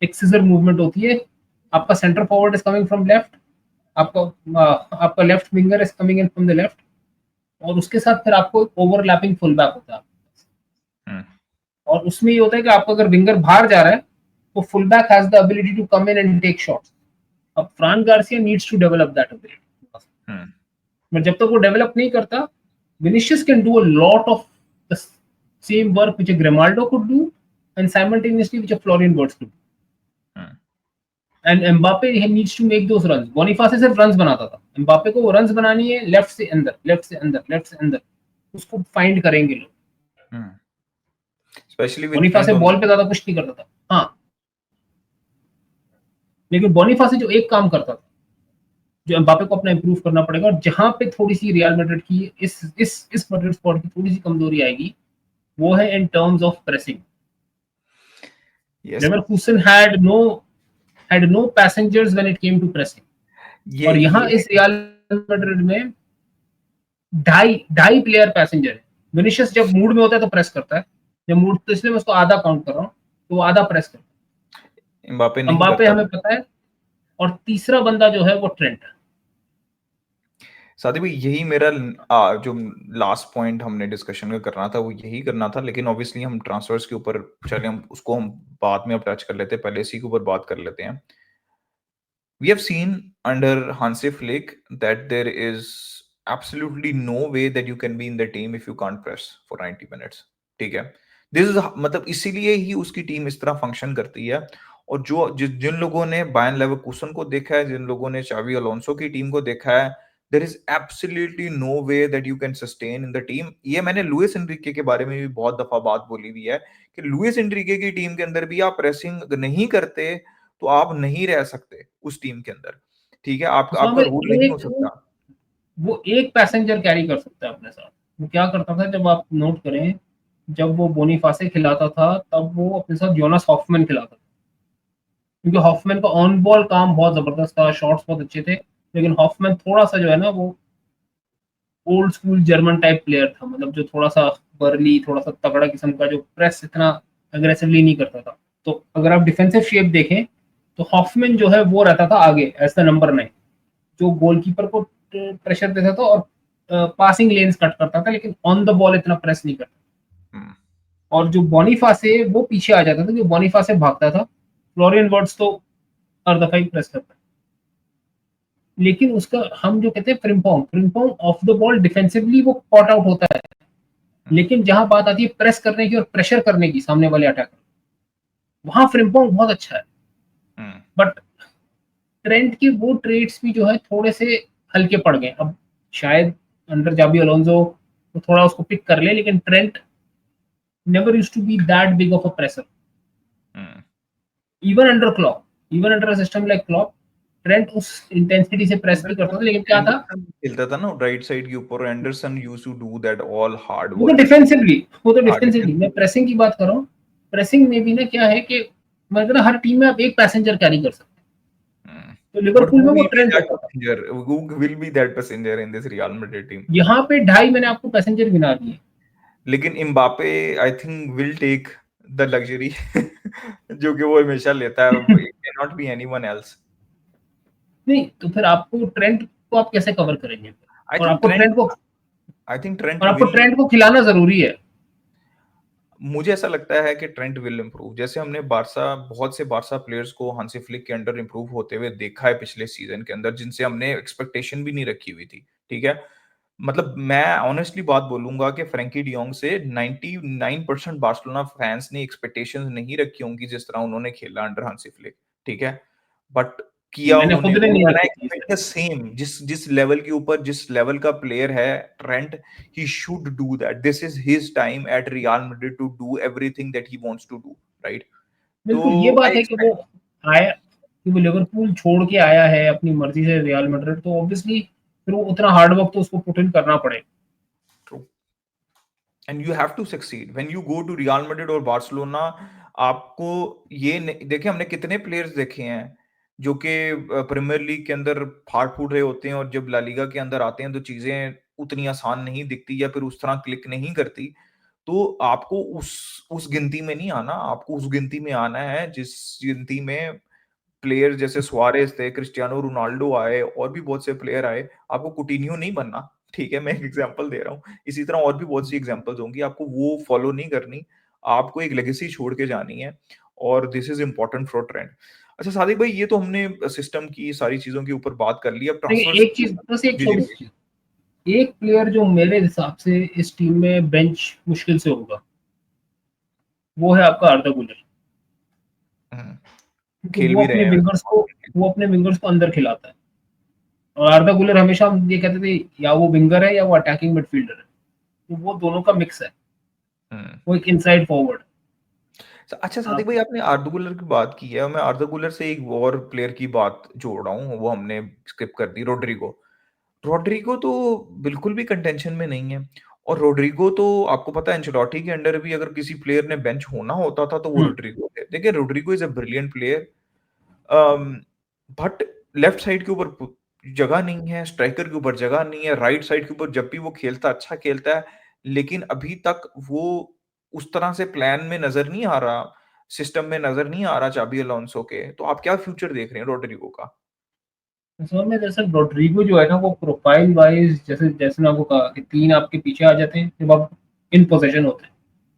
S2: एक सीजर मूवमेंट होती है। आपका centre forward is coming from left, आपका आपका left winger is coming in from the left, और उसके साथ फिर आपको ओवरलैपिंग फुल बैक होता है। और उसमें ये होता है कि आपको अगर विंगर बाहर जा रहा है तो full back has the ability to come in and take shots. अब Fran Garcia needs to develop that ability, but जब तक वो डेवलप नहीं करता, Vinicius can do a lot of the same work which Grimaldo could do and simultaneously which Florian Wirtz could do, and Mbappe needs to make those runs. Boniface सिर्फ runs बनाता था, Mbappe को वो runs बनानी है left से अंदर, left से अंदर, लेफ्ट से अंदर, उसको फाइंड करेंगे लोग।
S1: Specially with
S2: Boniface
S1: friend on
S2: ball पे ज्यादा कुछ नहीं करता था, हाँ, लेकिन बोनीफासे जो एक काम करता था जो एम्बापे को अपना इंप्रूव करना पड़ेगा, और जहां पे थोड़ी सी रियल मैड्रिड की इस मैड्रिड स्क्वाड की थोड़ी सी कमजोरी आएगी वो है in terms of pressing.
S1: Yes,
S2: Leverkusen had no passengers when it came to pressing, और यहाँ
S1: ये
S2: इस रियल मैड्रिड में ढाई ढाई प्लेयर पैसेंजर है। विनिशियस जब मूड में होता है तो प्रेस करता है, जब मूड, तो इसलिए मैं उसको आधा काउंट कर रहा हूँ, तो वो आधा प्रेस करता
S1: एम्बापे
S2: है,
S1: नहीं
S2: एम्बापे
S1: करता।
S2: हमें पता है। और तीसरा बंदा जो है वो ट्रेंट है।
S1: साथी भाई यही मेरा जो लास्ट पॉइंट हमने डिस्कशन में करना था वो यही करना था, लेकिन ऑब्वियसली हम ट्रांसफर्स के ऊपर चले, हम उसको हम बाद में अब टच कर लेते हैं, पहले इसी के ऊपर बात कर लेते हैं। We have seen under Hansi Flick that there is absolutely no way that you can be in the team if you can't press for 90 minutes. ठीक है, दिस इज मतलब इसीलिए ही उसकी टीम इस तरह फंक्शन करती है। और जिन लोगों ने बायन लेवरकुसन को देखा है, जिन लोगों ने चावी अलोंसो की टीम को देखा है, there is absolutely no way that you can sustain in the team. ये मैंने लुइस एनरिके के बारे में भी बहुत दफा बात बोली हुई है कि लुइस एनरिके की टीम के अंदर भी आप प्रेसिंग नहीं करते तो आप नहीं रह सकते उस टीम के अंदर। ठीक है,
S2: उसमें
S1: आपका
S2: हमें
S1: रूल नहीं हो
S2: एक
S1: सकता।
S2: वो एक पैसेंजर कैरी कर सकता है अपने साथ। वो क्या करता था, जब आप नोट करें, जब वो बोनीफासे खिलाता था तब वो अपने साथ जोनास हॉफमैन खिलाता था, क्योंकि हॉफमैन का ऑन बॉल काम बहुत जबरदस्त था, शॉट्स बहुत अच्छे थे, लेकिन हॉफमैन थोड़ा सा जो है ना वो old school German type player था, मतलब जो थोड़ा सा बर्ली, थोड़ा सा तगड़ा किस्म का, जो प्रेस इतना अग्रेसिवली नहीं करता था। तो अगर आप डिफेंसिव शेप देखें तो हॉफमैन जो है वो रहता था आगे एज द नंबर 9, जो गोलकीपर को प्रेशर देता था और पासिंग लेन्स कट करता था, लेकिन ऑन द बॉल इतना प्रेस नहीं करता। और जो बोनीफासे वो पीछे आ जाता था, जो बोनीफासे भागता था, फ्लोरियन वर्ड्स तो हर दफा ही प्रेस करता है। लेकिन उसका हम जो कहते हैं Frimpong Frimpong of the ball defensively वो कॉट आउट होता है, लेकिन जहां बात आती है प्रेस करने की और प्रेशर करने की सामने वाले अटैकर, वहां फ्रिम्पोंग बहुत अच्छा है। बट ट्रेंट के वो ट्रेड्स भी जो है थोड़े से हल्के पड़ गए। अब शायद अंडर जाबी अलोंसो तो थोड़ा उसको पिक कर ले, लेकिन Trent never used to be that big of a presser, even under Klopp, even under a system like Klopp, Trent उस इंटेंसिटी से प्रेस नहीं करता था। लेकिन क्या था,
S1: एंडरसन खेलता था ना राइट साइड के ऊपर, Anderson used to do that all hard
S2: वो तो
S1: वर्क।
S2: डिफेंसिवली, वो तो
S1: हाँ,
S2: डिफेंसिवली, मैं प्रेसिंग की बात कर रहा हूँ। प्रेसिंग में भी ना क्या है कि मतलब हर टीम में आप एक पैसेंजर कैरी कर सकते हैं, तो
S1: बट
S2: लिवरपूल
S1: who
S2: में वो
S1: will be
S2: ट्रेंट
S1: that
S2: होता था।
S1: passenger? Who will be that passenger in this Real Madrid team?
S2: यहाँ पे ढाई मैंने आपको पैसेंजर गिना दिए।
S1: लेकिन Mbappe I think will take the luxury जो कि वो हमेशा लेता है। It can not be anyone else.
S2: नहीं तो फिर आपको ट्रेंट को आप कैसे कवर करेंगे?
S1: आई
S2: और
S1: थिंक
S2: आपको
S1: ट्रेंट
S2: ट्रेंड को
S1: आई थिंक ट्रेंट
S2: और आपको
S1: विल
S2: ट्रेंड को खिलाना जरूरी है।
S1: मुझे ऐसा लगता है कि ट्रेंट विल इम्प्रूव। जैसे हमने बारसा बहुत से बारसा प्लेयर्स को हांसी फ्लिक के अंडर इम्प्रूव होते हुए देखा है पिछले सीजन के अंदर, जिनसे हमने एक्सपेक्टेशन भी नहीं रखी हुई थी। ठीक है, मतलब मैं ऑनेस्टली बात बोलूंगा कि फ्रैंकी डियोंग से 99% बार्सिलोना फैंस ने एक्सपेक्टेशंस नहीं रखी होंगी जिस तरह उन्होंने खेला अंडर हांसी फ्लिक। ठीक है, बट किया
S2: मैंने
S1: उन्होंने
S2: खुद ने
S1: वो,
S2: नहीं
S1: एंड आई
S2: रखी थी
S1: एक्सपेक्ट
S2: इसे।
S1: The same. जिस जिस लेवल के ऊपर जिस लेवल का प्लेयर है Trent, he should do that. This is his time at Real Madrid to do everything that he wants to do, right? तो
S2: बिल्कुल ये
S1: I
S2: बात है कि वो
S1: expect
S2: आया, कि वो लिवरपूल छोड़ के आया है अपनी मर्जी से रियल मैड्रिड, तो ऑब्वियसली फिर वो उतना हार्ड वर्क तो उसको पुट इन करना पड़ेगा।
S1: true, and you have to succeed when you go to Real Madrid और बार्सिलोना। आपको देखिए, हमने कितने प्लेयर्स देखे हैं जो कि प्रीमियर लीग के अंदर फाड़ फूट रहे होते हैं, और जब ला लीगा के अंदर आते हैं तो चीजें उतनी आसान नहीं दिखती या फिर उस तरह क्लिक नहीं करती। तो आपको उस गिनती में नहीं आना, आपको उस गिनती में आना है जिस गिनती में प्लेयर जैसे सुआरेस थे, क्रिस्टियानो रोनाल्डो आए, और भी बहुत से प्लेयर आए। आपको कुटिन्हो नहीं बनना। ठीक है, मैं एक एग्जांपल दे रहा हूँ, इसी तरह और भी बहुत सी एग्जांपल्स होंगी। आपको वो फॉलो नहीं करनी, आपको एक लेगेसी छोड़ के जानी है, और this is important for trend. अच्छा सादिक भाई, ये तो हमने सिस्टम की सारी चीजों के ऊपर बात कर ली, अब
S2: लेकिन
S1: ट्रांसफर्स।
S2: एक चीज, बस एक
S1: जी जी
S2: छोटी सी
S1: जी।
S2: चीज, एक प्लेयर जो मेरे हिसाब से इस टीम में बेंच मुश्किल से होगा, वो है आपका आर्दा गुलर।
S1: हम्म,
S2: क्योंकि
S1: खेल भी रहे हैं वैसे
S2: वो अपने विंगर्स को अंदर खिलाता है। और आर्दा गुलर हमेशा हम ये कहते थे या वो विंगर है या वो अटैकिंग मिडफील्डर है, तो वो दोनों का मिक्स है।
S1: हम्म।
S2: वो एक इनसाइड फॉरवर्ड।
S1: अच्छा सादिक
S2: आप
S1: भाई, आपने आर्दा गुलर की बात की है, मैं आर्दा गुलर से एक और प्लेयर की बात जोड़ रहा हूँ, वो हमने स्किप कर दी, रोड्रिगो। रोड्रिगो तो बिल्कुल भी कंटेंशन में नहीं है। और रोड्रिगो तो आपको पता है, एंcelotti के अंडर भी अगर किसी प्लेयर ने बेंच होना होता था तो वो
S2: हम्म,
S1: रोड्रिगो थे। देखिए, Rodrigo is a brilliant player, but left side के ऊपर जगह नहीं है, स्ट्राइकर के ऊपर जगह नहीं है, राइट साइड के ऊपर जब भी वो खेलता अच्छा खेलता है, लेकिन अभी तक वो उस तरह से प्लान में नजर नहीं आ रहा, सिस्टम में नजर नहीं आ रहा चाबी अलोंसो के। तो आप क्या फ्यूचर देख रहे हैं रोड्रिगो का?
S2: असल में दरअसल रोड्रिगो जो है ना, वो प्रोफाइल वाइज, जैसे जैसे मैं आपको कहा कि तीन आपके पीछे आ जाते हैं जब आप इन पोजीशन होते हैं,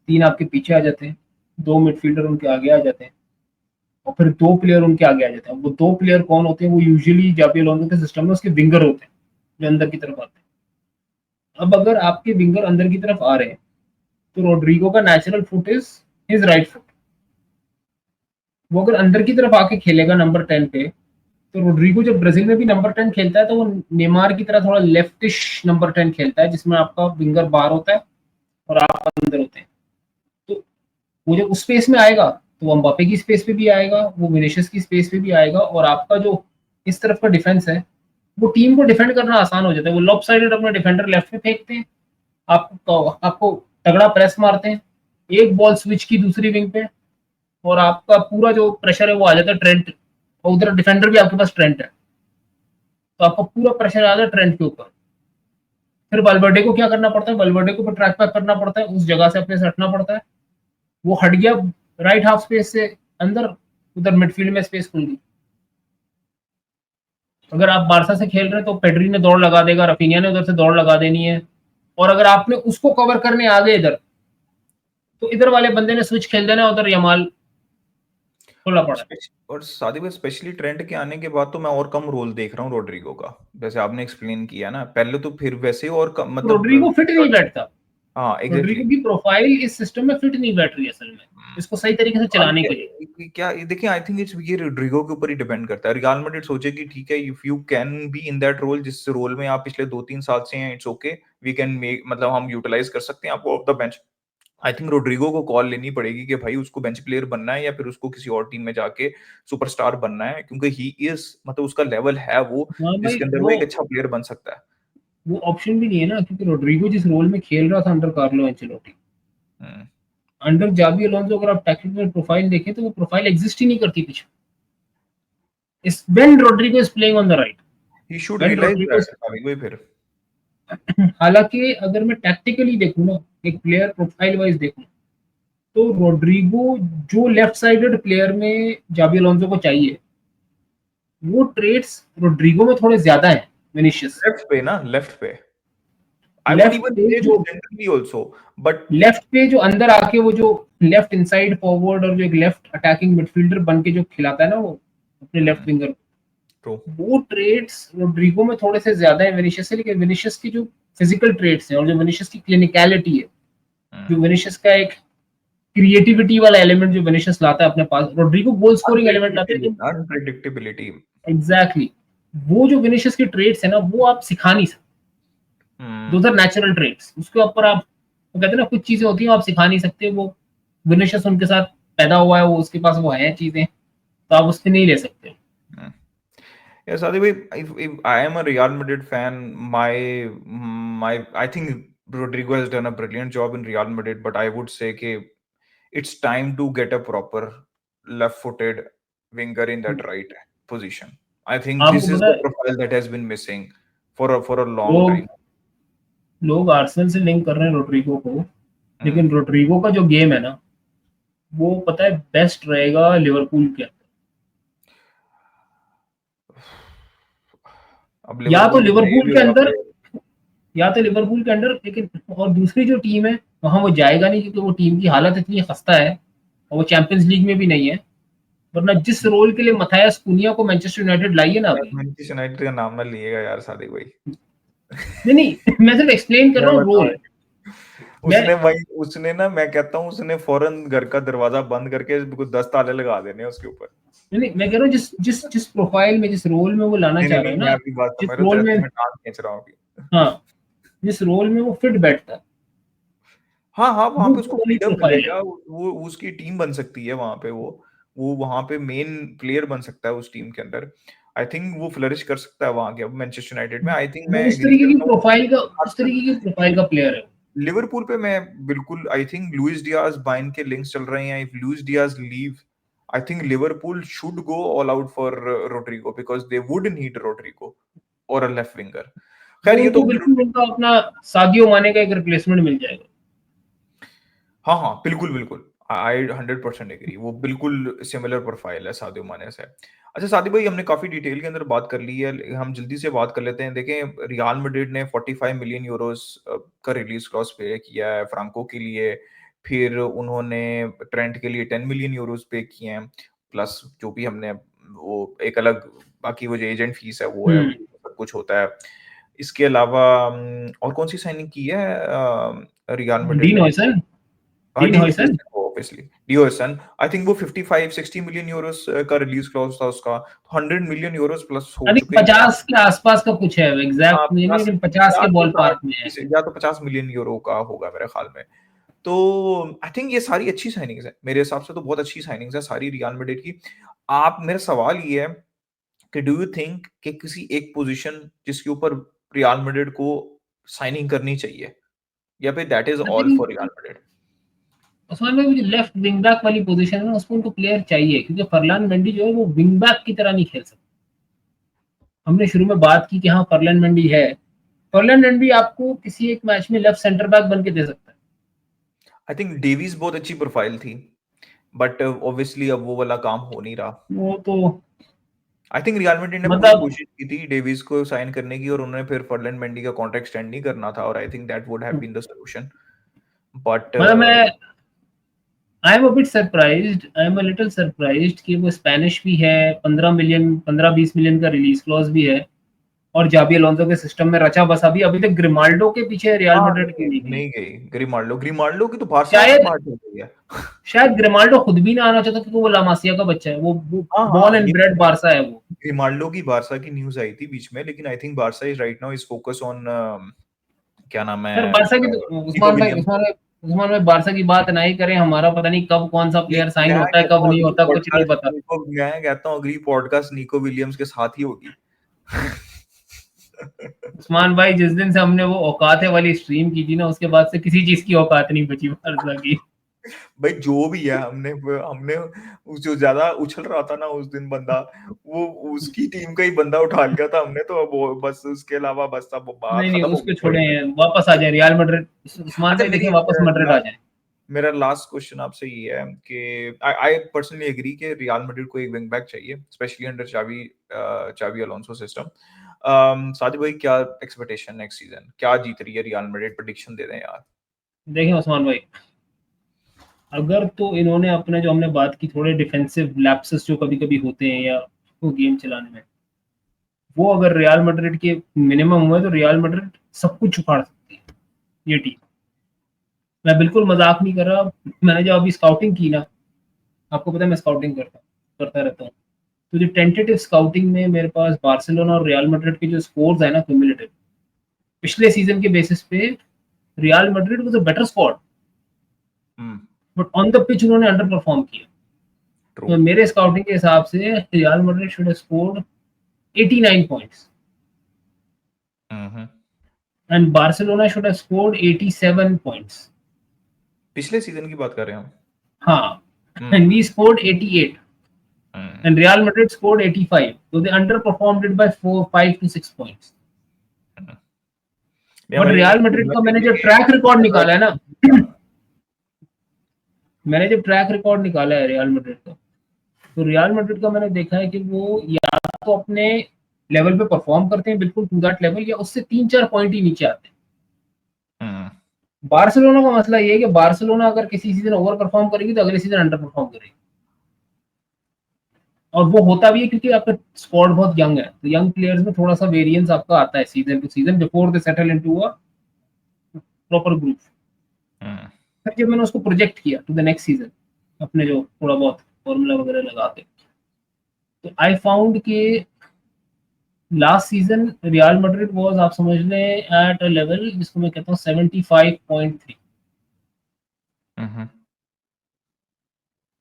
S2: तीन आपके पीछे आ जाते हैं, दो मिडफील्डर उनके आगे आ जाते हैं, और फिर दो प्लेयर उनके आगे आ जाते हैं। वो दो प्लेयर कौन होते हैं? वो यूजुअली जाबी अलोंसो के सिस्टम में उसके विंगर होते हैं, जो अंदर की तरफ आते हैं। अब अगर आपके विंगर अंदर की तरफ आ रहे हैं, तो रोड्रिगो का natural foot is his right foot. वो अगर अंदर की तरफ आके खेलेगा नंबर 10 पे, तो रोड्रिगो जब ब्राजील में भी नंबर 10 खेलता है तो वो नेमार की तरह थोड़ा लेफ्टिश नंबर 10 खेलता है, जिसमें आपका विंगर बाहर होता है और आप अंदर होते हैं। तो वो जब उस स्पेस में आएगा, तो वो एम्बापे की स्पेस पे भी आएगा, वो विनीशियस की स्पेस पे भी आएगा, और आपका जो इस तरफ का डिफेंस है, वो टीम को डिफेंड करना आसान हो जाता है। वो लॉप साइडेड अपना डिफेंडर लेफ्ट में फेंकते हैं, आपको तगड़ा प्रेस मारते हैं, एक बॉल स्विच की दूसरी विंग पे, और आपका पूरा जो प्रेशर है वो आ जाता है ट्रेंट, और उधर डिफेंडर भी आपके पास ट्रेंट है, तो आपका पूरा प्रेशर आ जाता है ट्रेंट के ऊपर। फिर वल्वर्डे को क्या करना पड़ता है? वल्वर्डे को फिर ट्रैक बैक करना पड़ता है, उस जगह से अपने से हटना पड़ता है। वो हट गया राइट हाफ स्पेस से अंदर, उधर मिडफील्ड में स्पेस खुल गई। अगर आप बारसा से खेल रहे हैं तो पेड्री ने दौड़ लगा देगा, रफीनिया ने उधर से दौड़ लगा देनी है, और अगर आपने उसको कवर करने आ गए इधर, तो इधर वाले बंदे ने स्विच खेल देना, उधर यमाल खुला
S1: और
S2: पड़ा है।
S1: और शादी में स्पेशली ट्रेंड के आने के बाद तो मैं और कम रोल देख रहा हूँ रोड्रिगो का। जैसे आपने एक्सप्लेन किया ना, पहले तो फिर वैसे और कम,
S2: तो
S1: मतलब
S2: रोड्रिगो फिट नहीं बैठता।
S1: हाँ
S2: रोड्रिगो
S1: एग्जैक्टली।
S2: की प्रोफाइल इस सिस्टम में फिट नहीं बैठ रही है असल में, इसको सही तरीके से
S1: अब
S2: चलाने के लिए।
S1: क्या देखिए, आई थिंक इट्स ये रोड्रिगो के ऊपर ही डिपेंड करता है। रियल मैड्रिड सोचेगी ठीक है, if you can be in that role, जिस रोल में आप पिछले 2-3 साल से हैं, it's okay, we can make, मतलब हम यूटिलाइज कर सकते हैं आपको off the bench. I think Rodrigo को कॉल लेनी पड़ेगी कि भाई उसको बेंच प्लेयर बनना है या फिर उसको किसी और टीम में जाके सुपरस्टार बनना है, क्योंकि ही इज, मतलब उसका लेवल है वो,
S2: हाँ भाई,
S1: जिसके अंदर वो एक अच्छा प्लेयर बन सकता है।
S2: वो ऑप्शन भी नहीं है ना, क्योंकि रोड्रिगो जिस रोल में खेल रहा था अंडर कार्लो एंचेलोटी,
S1: हम्म।
S2: अंडर जावी अलोंसो, अगर आप टेक्निकल प्रोफाइल देखें तो वो प्रोफाइल एग्जिस्ट ही नहीं करती पीछे। इस when Rodrigo is playing on the right,
S1: he should
S2: when
S1: realize
S2: Rodrigo,
S1: that अभी वही फिर।
S2: हालांकि अगर मैं टैक्टिकली देखूं ना, एक प्लेयर प्रोफाइल वाइज देखूं, तो रोड्रिगो जो लेफ्ट साइडेड प्लेयर में जावी अलोंसो को चाहिए, वो ट्रेड्स रोड्रिगो में थोड़े ज्यादा हैं विनिशियस
S1: लेफ्ट पे आई वुड
S2: लेफ्ट
S1: इवन
S2: पे
S1: से
S2: जो
S1: सेंट्रली आल्सो, बट
S2: लेफ्ट पे जो अंदर आके वो जो लेफ्ट इनसाइड फॉरवर्ड और जो एक लेफ्ट अटैकिंग मिडफील्डर बन के जो खिलाता है ना वो अपने लेफ्ट विंगर,
S1: ट्रू।
S2: वो ट्रेड्स रोड्रिगो में थोड़े से ज्यादा है विनिशियस से, लेकिन विनिशियस की जो फिजिकल ट्रेड्स हैं और जो विनिशियस की क्लिनिकलिटी है, जो विनिशियस का एक क्रिएटिविटी वाला एलिमेंट जो विनिशियस लाता है अपने पास, रोड्रिगो गोल स्कोरिंग एलिमेंट लाता है, लेकिन
S1: अनप्रेडिक्टेबिलिटी।
S2: एग्जैक्टली वो जो विनिशियस की ट्रेड्स है ना वो आप सिखा नहीं सकते, दोज आर नेचुरल ट्रेड्स, उसके ऊपर आप वो कहते हैं ना कुछ चीजें होती हैं आप सिखा नहीं सकते, वो विनिशियस उनके साथ पैदा हुआ है, वो उसके पास वो है चीजें, तो आप उससे नहीं ले सकते।
S1: Yes, Adi, if I am a Real Madrid fan, I think Rodrigo has done a brilliant job in Real Madrid, but I would say कि it's time to get a proper left-footed winger in that right position. I think
S2: आपको
S1: this is
S2: पता
S1: the
S2: है
S1: profile that has been missing for a long
S2: लोग
S1: time.
S2: लोग Arsenal से link कर रहे हैं रोड्रिगो को,
S1: Hmm.
S2: लेकिन रोड्रिगो का जो गेम है ना वो पता है बेस्ट रहेगा लिवरपूल के अंदर,
S1: अब
S2: या तो
S1: लिवरपूल को चाहिए
S2: लिवरपूल
S1: भी
S2: के
S1: होगा
S2: अंदर,
S1: प्लेयर।
S2: या तो लिवरपूल के अंदर, लेकिन और दूसरी जो टीम है वहां वो जाएगा नहीं, क्योंकि वो टीम की हालत इतनी खस्ता है और वो चैंपियंस लीग में भी नहीं है, वरना जिस रोल के लिए मथायस कुनिया को मैनचेस्टर यूनाइटेड लाई है ना
S1: यार
S2: अभी।
S1: मैनचेस्टर यूनाइटेड का नाम ना लिएगा यार सादिक भाई।
S2: नहीं नहीं मैं सिर्फ एक्सप्लेन कर
S1: मैं
S2: रहा हूँ
S1: बता
S2: रोल। मैं
S1: उसने ना, मैं कहता हूँ उसने फौरन घर का दरवाजा बंद करके कुछ 10 ताले लगा देने हैं उसके ऊपर।
S2: नहीं मैं कह रहा हूँ जिस जिस जिस प्रोफाइल में, जिस रोल में वो लाना
S1: नहीं नहीं
S2: चाह रहा
S1: नहीं,
S2: है
S1: मैं
S2: ना,
S1: आपकी बात
S2: जिस
S1: समझ रहा हूँ,
S2: रोल
S1: तेरे
S2: में,
S1: से मैं टांग खींच रहा हूँ अभी।
S2: हाँ जिस रोल में वो फिट बैठता है,
S1: हाँ हाँ, वहां पे उसको
S2: वो वाली
S1: फ्रीडम
S2: प्रोफाइल है।
S1: मिलेगा, वो उसकी टीम बन सकती है वहां पे, वो वहां पे मेन प्लेयर बन सकता है उस टीम के अंदर। आई थिंक वो फ्लरिश कर सकता है वहां के, अब मैनचेस्टर यूनाइटेड में आई थिंक
S2: वो
S1: मैं
S2: उस
S1: एग्री
S2: तरीके की
S1: करता हूँ।
S2: प्रोफाइल का, उस
S1: आजकल
S2: तरीके की प्रोफाइल का प्लेयर है।
S1: लिवरपूल पे मैं बिल्कुल, आई थिंक लुइस डियाज बाइन के लिंक्स चल रहे हैं, if Luis Diaz leave I think Liverpool should go all out for Rodrigo because they would need Rodrigo और अ लेफ्ट विंगर। खैर
S2: वो
S1: ये तो
S2: उनको बिल्कुल उनका अपना सादियो माने का एक रिप्लेसमेंट मिल जाएगा।
S1: हाँ हाँ, बिल्कुल बिल्कुल, आई 100% एग्री, वो बिल्कुल सिमिलर प्रोफाइल है सादियो माने से। अच्छा सादिक भाई, हमने काफी डिटेल के अंदर बात कर ली है, हम जल्दी से बात कर लेते हैं। देखें, रियल मैड्रिड ने 45 मिलियन यूरोस का रिलीज क्लॉज पे किया है फ्रांको के लिए, फिर उन्होंने ट्रेंट के लिए 10 मिलियन यूरोस पे किए हैं, प्लस जो भी हमने वो एक अलग बाकी वो जो एजेंट फीस है वो है, सब कुछ होता है। इसके अलावा और कौन सी साइनिंग की है रियल मैड्रिड
S2: डीन
S1: ने?
S2: हॉयसन,
S1: हाँ,
S2: डीन
S1: डीन
S2: हॉयसन।
S1: ह्यूजन को ऑब्वियसली, डीओ हसन, आई थिंक वो 55-60 मिलियन यूरोस का रिलीज क्लॉज था उसका, तो 100 मिलियन यूरोस प्लस हो
S2: यानी
S1: चुके हैं।
S2: 50 के आसपास का कुछ है,
S1: हाँ,
S2: एग्जैक्ट नहीं,
S1: 50
S2: लेकिन 50
S1: या
S2: के
S1: तो
S2: बॉल पार्क में है।
S1: या तो 50 मिलियन यूरो का होगा मेरे ख्याल में। तो आई थिंक ये सारी अच्छी साइनिंग्स है, मेरे हिसाब से तो बहुत अच्छी साइनिंग्स है सारी रियल मैड्रिड की। आप, मेरा सवाल ये है कि डू यू थिंक कि किसी एक पोजीशन जिसके ऊपर रियल मैड्रिड को साइनिंग करनी चाहिए, या फिर that is
S2: I
S1: all
S2: think
S1: for real Madrid?
S2: उसमें में जो लेफ्ट विंग बैक वाली पोजीशन है ना उसको उनको प्लेयर चाहिए, क्योंकि फरलान मेंडी जो है वो विंग बैक की तरह नहीं खेल सकता। हमने शुरू में बात की कि हाँ फरलान मेंडी है, फरलान मेंडी आपको किसी एक मैच में लेफ्ट सेंटर बैक बन के दे सकता है।
S1: आई थिंक डेविस बहुत अच्छी प्रोफाइल थी, बट ऑब्वियसली अब वो वाला काम हो नहीं रहा।
S2: वो तो
S1: आई थिंक रियल मैड्रिड ने पूरी
S2: मतलब
S1: कोशिश की थी डेविस को साइन करने की, और उन्होंने फिर फर्लैंड मेंडी का कॉन्ट्रैक्ट एक्सटेंड नहीं करना था, और I think that would have been the solution, but
S2: मैं I am a bit surprised, I am a little surprised कि वो स्पेनिश भी है, 15 मिलियन 15-20 मिलियन का रिलीज क्लॉज भी है, और जाबी अलोंसो के सिस्टम में रचा बसा भी अभी तक ग्रिमाल्डो के पीछे रियल
S1: हाँ,
S2: मैड्रिड
S1: नहीं
S2: की नहीं गई।
S1: नहीं गई ग्रिमाल्डो की तो बारसा से
S2: शायद
S1: बात हो गई है।
S2: शायद ग्रिमाल्डो खुद भी ना आना चाहता, क्योंकि वो लामासिया का बच्चा है, वो
S1: हाँ
S2: बॉर्न
S1: हाँ,
S2: एंड
S1: ये
S2: ब्रेड बारसा है वो।
S1: ग्रिमाल्डो की बारसा की न्यूज आई थी बीच में, लेकिन I think Barça is right now is focus on क्या नाम
S2: सर
S1: है,
S2: बारसा की तो
S1: निको विलियम्स।
S2: उस्मान भाई बारसा की बात नहीं करें, हमारा पता नहीं कब कौन सा
S1: नहीं,
S2: प्लेयर साइन
S1: मैं
S2: होता है
S1: कहता
S2: कब
S1: हूँ
S2: नहीं
S1: अगली
S2: होता कुछ नहीं
S1: पॉडकास्ट
S2: पता।
S1: निको, मैं कहता हूँ अगली पॉडकास्ट निको विलियम्स के साथ ही होगी।
S2: उस्मान भाई जिस दिन से हमने वो औकात वाली स्ट्रीम की थी ना, उसके बाद से किसी चीज की औकात नहीं बची बारसा की।
S1: भाई जो भी है, हमने हमने जो ज्यादा उछल रहा था ना उस दिन बंदा, वो उसकी टीम का ही बंदा उठा लिया था हमने, तो अब बस उसके अलावा बस अब बात
S2: नहीं नहीं
S1: खत्म हो
S2: उसको
S1: गई
S2: छोड़े
S1: थोड़ी।
S2: हैं, वापस आ जाए रियल मैड्रिड। उस्मान
S1: अच्छा,
S2: भाई देखें
S1: मेरी
S2: वापस मैड्रिड आ जाए।
S1: मेरा लास्ट क्वेश्चन आपसे ये है कि आई पर्सनली एग्री कि रियल मैड्रिड को एक विंग बैक चाहिए, स्पेशली अंडर चावी चावी अलोंसो सिस्टम। साजिद भाई क्या एक्सपेक्टेशन नेक्स्ट सीजन, क्या जीत रही है रियल मैड्रिड, प्रेडिक्शन दे दें यार।
S2: देखें उस्मान भाई, अगर तो इन्होंने अपने जो हमने बात की थोड़े डिफेंसिव लैप्सेस जो कभी कभी होते हैं या वो गेम चलाने में, वो अगर रियल मैड्रिड के मिनिमम हुए तो रियल मैड्रिड सब कुछ उखाड़ सकती है ये टीम। मैं बिल्कुल मजाक नहीं कर रहा। मैंने जब अभी स्काउटिंग की ना, आपको पता है मैं स्काउटिंग करता रहता हूँ, तो जो टेंटेटिव स्काउटिंग में मेरे पास बार्सिलोना और रियल मैड्रिड के जो स्कोर्स है ना क्यूमुलेटिव, पिछले सीजन के बेसिस पे real Madrid was a better squad, but on the pitch उन्होंने अंडर परफॉर्म किया।
S1: ट्रू।
S2: तो मेरे स्काउटिंग के हिसाब से real Madrid should have scored 89 points and Barcelona should have scored 87 points.
S1: पिछले सीजन की बात कर रहे हैं हम।
S2: हाँ, and we scored 88 and Real Madrid scored 85, so they underperformed it by 5 to 6 points. But real Madrid का मैंने जो ट्रैक रिकॉर्ड निकाला है ना, मैंने जब ट्रैक रिकॉर्ड निकाला है रियल मैड्रिड का, तो रियल मैड्रिड का मैंने देखा है कि वो या तो अपने लेवल पे परफॉर्म करते हैं बिल्कुल टू दैट लेवल, या उससे 3-4 पॉइंट ही नीचे आते हैं। बार्सिलोना का मसला ये है कि बार्सिलोना अगर किसी सीजन ओवर परफॉर्म करेगी तो अगले सीजन अंडर परफॉर्म करेगी, और वो होता भी है क्योंकि आपका स्क्वाड बहुत यंग है, तो यंग प्लेयर्स में थोड़ा सा वेरिएंस आपका आता है season two season before they settle into a proper group. फिर जब मैंने उसको प्रोजेक्ट किया टू द नेक्स्ट सीजन, अपने जो थोड़ा बहुत फॉर्मूला वगैरह लगा के, तो आई फाउंड कि last season real Madrid was, आप समझ लें, एट अ लेवल जिसको मैं कहता हूँ 75.3,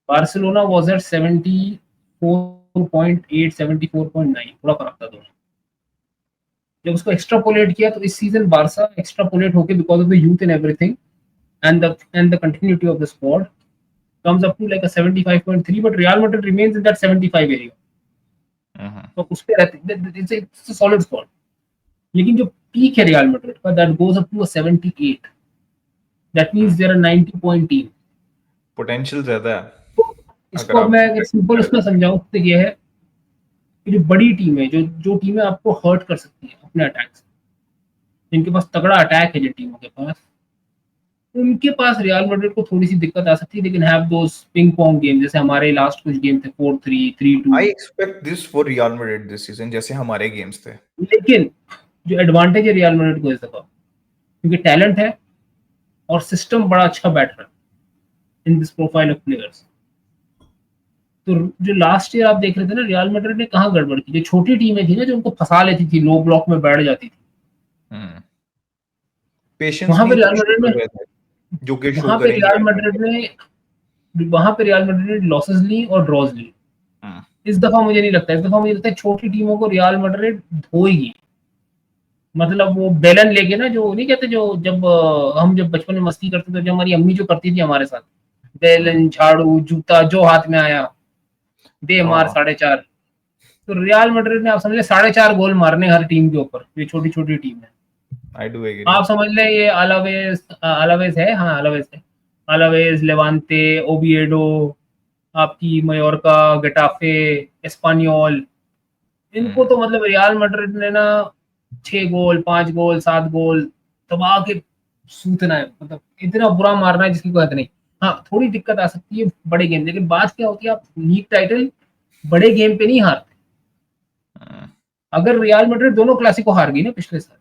S2: बार्सिलोना वाज एट 74.8 74.9, थोड़ा फर्क था दोनों। जब उसको एक्स्ट्रापोलेट किया तो इस सीजन बारसा एक्स्ट्रापोलेट होके because of the youth and everything and the continuity of the squad comes up to like a 75.3, but Real Madrid remains in that 75 area. तो उस पे रहते, it's a solid squad. लेकिन जो peak है Real Madrid का, that goes up to a 78. That means they are a 90 point team.
S1: Potential ज्यादा है।
S2: इसको अब मैं अगर सिंपल उसमें समझाऊं तो ये है कि जो बड़ी टीम है, जो टीमें आपको हर्ट कर सकती है अपने अटैक से, जिनके पास तगड़ा अटैक है, जिन टीमों के पास, उनके पास रियल मैड्रिड को थोड़ी सी दिक्कत आ सकती है। लेकिन have those ping pong game, जैसे हमारे लास्ट कुछ गेम थे 4-3 3-2।
S1: I expect this for real Madrid this season, जैसे हमारे गेम्स थे।
S2: लेकिन जो एडवांटेज है रियल मैड्रिड को इस दफा, क्योंकि टैलेंट है और सिस्टम बड़ा अच्छा बैठ रहा है in this profile of players. तो जो लास्ट ईयर आप देख रहे थे ना, रियल मैड्रिड ने कहाँ गड़बड़ की, जो छोटी टीमें थी ना, जो उनको फंसा लेती थी, लो ब्लॉक में बैठ जाती थी,
S1: पेशेंस
S2: वहां पे
S1: नहीं
S2: रियल मैड्रिड ने
S1: जो कि शो
S2: वहां पे
S1: करेंगे।
S2: रियल मैड्रिड ने लॉसेस ली और ड्रॉज ली। इस दफा मुझे नहीं लगता, इस दफा मुझे लगता है छोटी टीमों को रियल मैड्रिड धोएगी। मतलब वो बेलन लेके ना, जो नहीं कहते, जो जब हम जब बचपन में मस्ती करते थे, जब हमारी अम्मी जो करती थी हमारे साथ, बेलन, झाड़ू, जूता जो हाथ में आया दे मार 4.5। तो रियल मैड्रिड ने आप समझ ले 4.5 गोल मारने हर टीम के ऊपर, ये छोटी छोटी टीम है।
S1: I do agree.
S2: आप समझ लें ये अलावेस है, हाँ अलावेस है, अलावेस, लेवांते, ओबिएडो, आपकी मयोर्का, गेटाफे, एस्पानियोल, इनको तो मतलब रियल मैड्रिड ने ना 6 गोल 5 गोल 7 गोल दबा के सूतना है, मतलब इतना बुरा मारना है जिसकी कोई हद नहीं। हाँ, थोड़ी दिक्कत आ सकती है बड़े गेम, लेकिन बात क्या होती है, आप लीग टाइटल बड़े गेम पे नहीं हारते। अगर रियल मैड्रिड दोनों क्लासिको हार गई ना पिछले साल,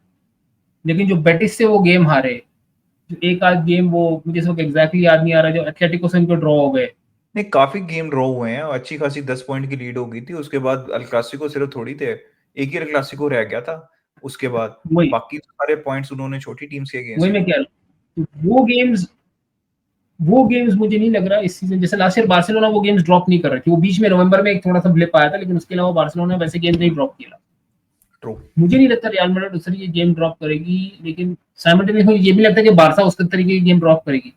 S2: लेकिन जो बेटिस से वो गेम हारे, जो एक आध गेम वो मुझे सब एग्जैक्टली याद नहीं आ रहा, जो एथलेटिको से उनको ड्रॉ हो गए,
S1: नहीं काफी गेम ड्रॉ हुए हैं, अच्छी खासी 10 पॉइंट की लीड हो गई थी, उसके बाद अल क्लासिको सिर्फ थोड़ी थे, एक ही अल क्लासिको रह गया था, उसके बाद
S2: वही
S1: बाकी सारे पॉइंट्स उन्होंने छोटी टीम्स के अगेंस्ट।
S2: वही मैं कह रहा हूँ, वो गेम्स मुझे नहीं लग रहा इस सीजन, जैसे लास्ट ईयर बार्सिलोना वो गेम्स ड्रॉप नहीं कर रही थी, वो बीच में नवंबर में एक थोड़ा सा ब्लिप आया था, लेकिन उसके अलावा बार्सिलोना वैसे गेम नहीं ड्रॉप किया। मुझे नहीं लगता रियल मैड्रिड उस तरीके गेम ड्रॉप करेगी, लेकिन साइमल्टेनियसली ये भी लगता है कि बारसा उस तरीके की गेम ड्रॉप करेगी।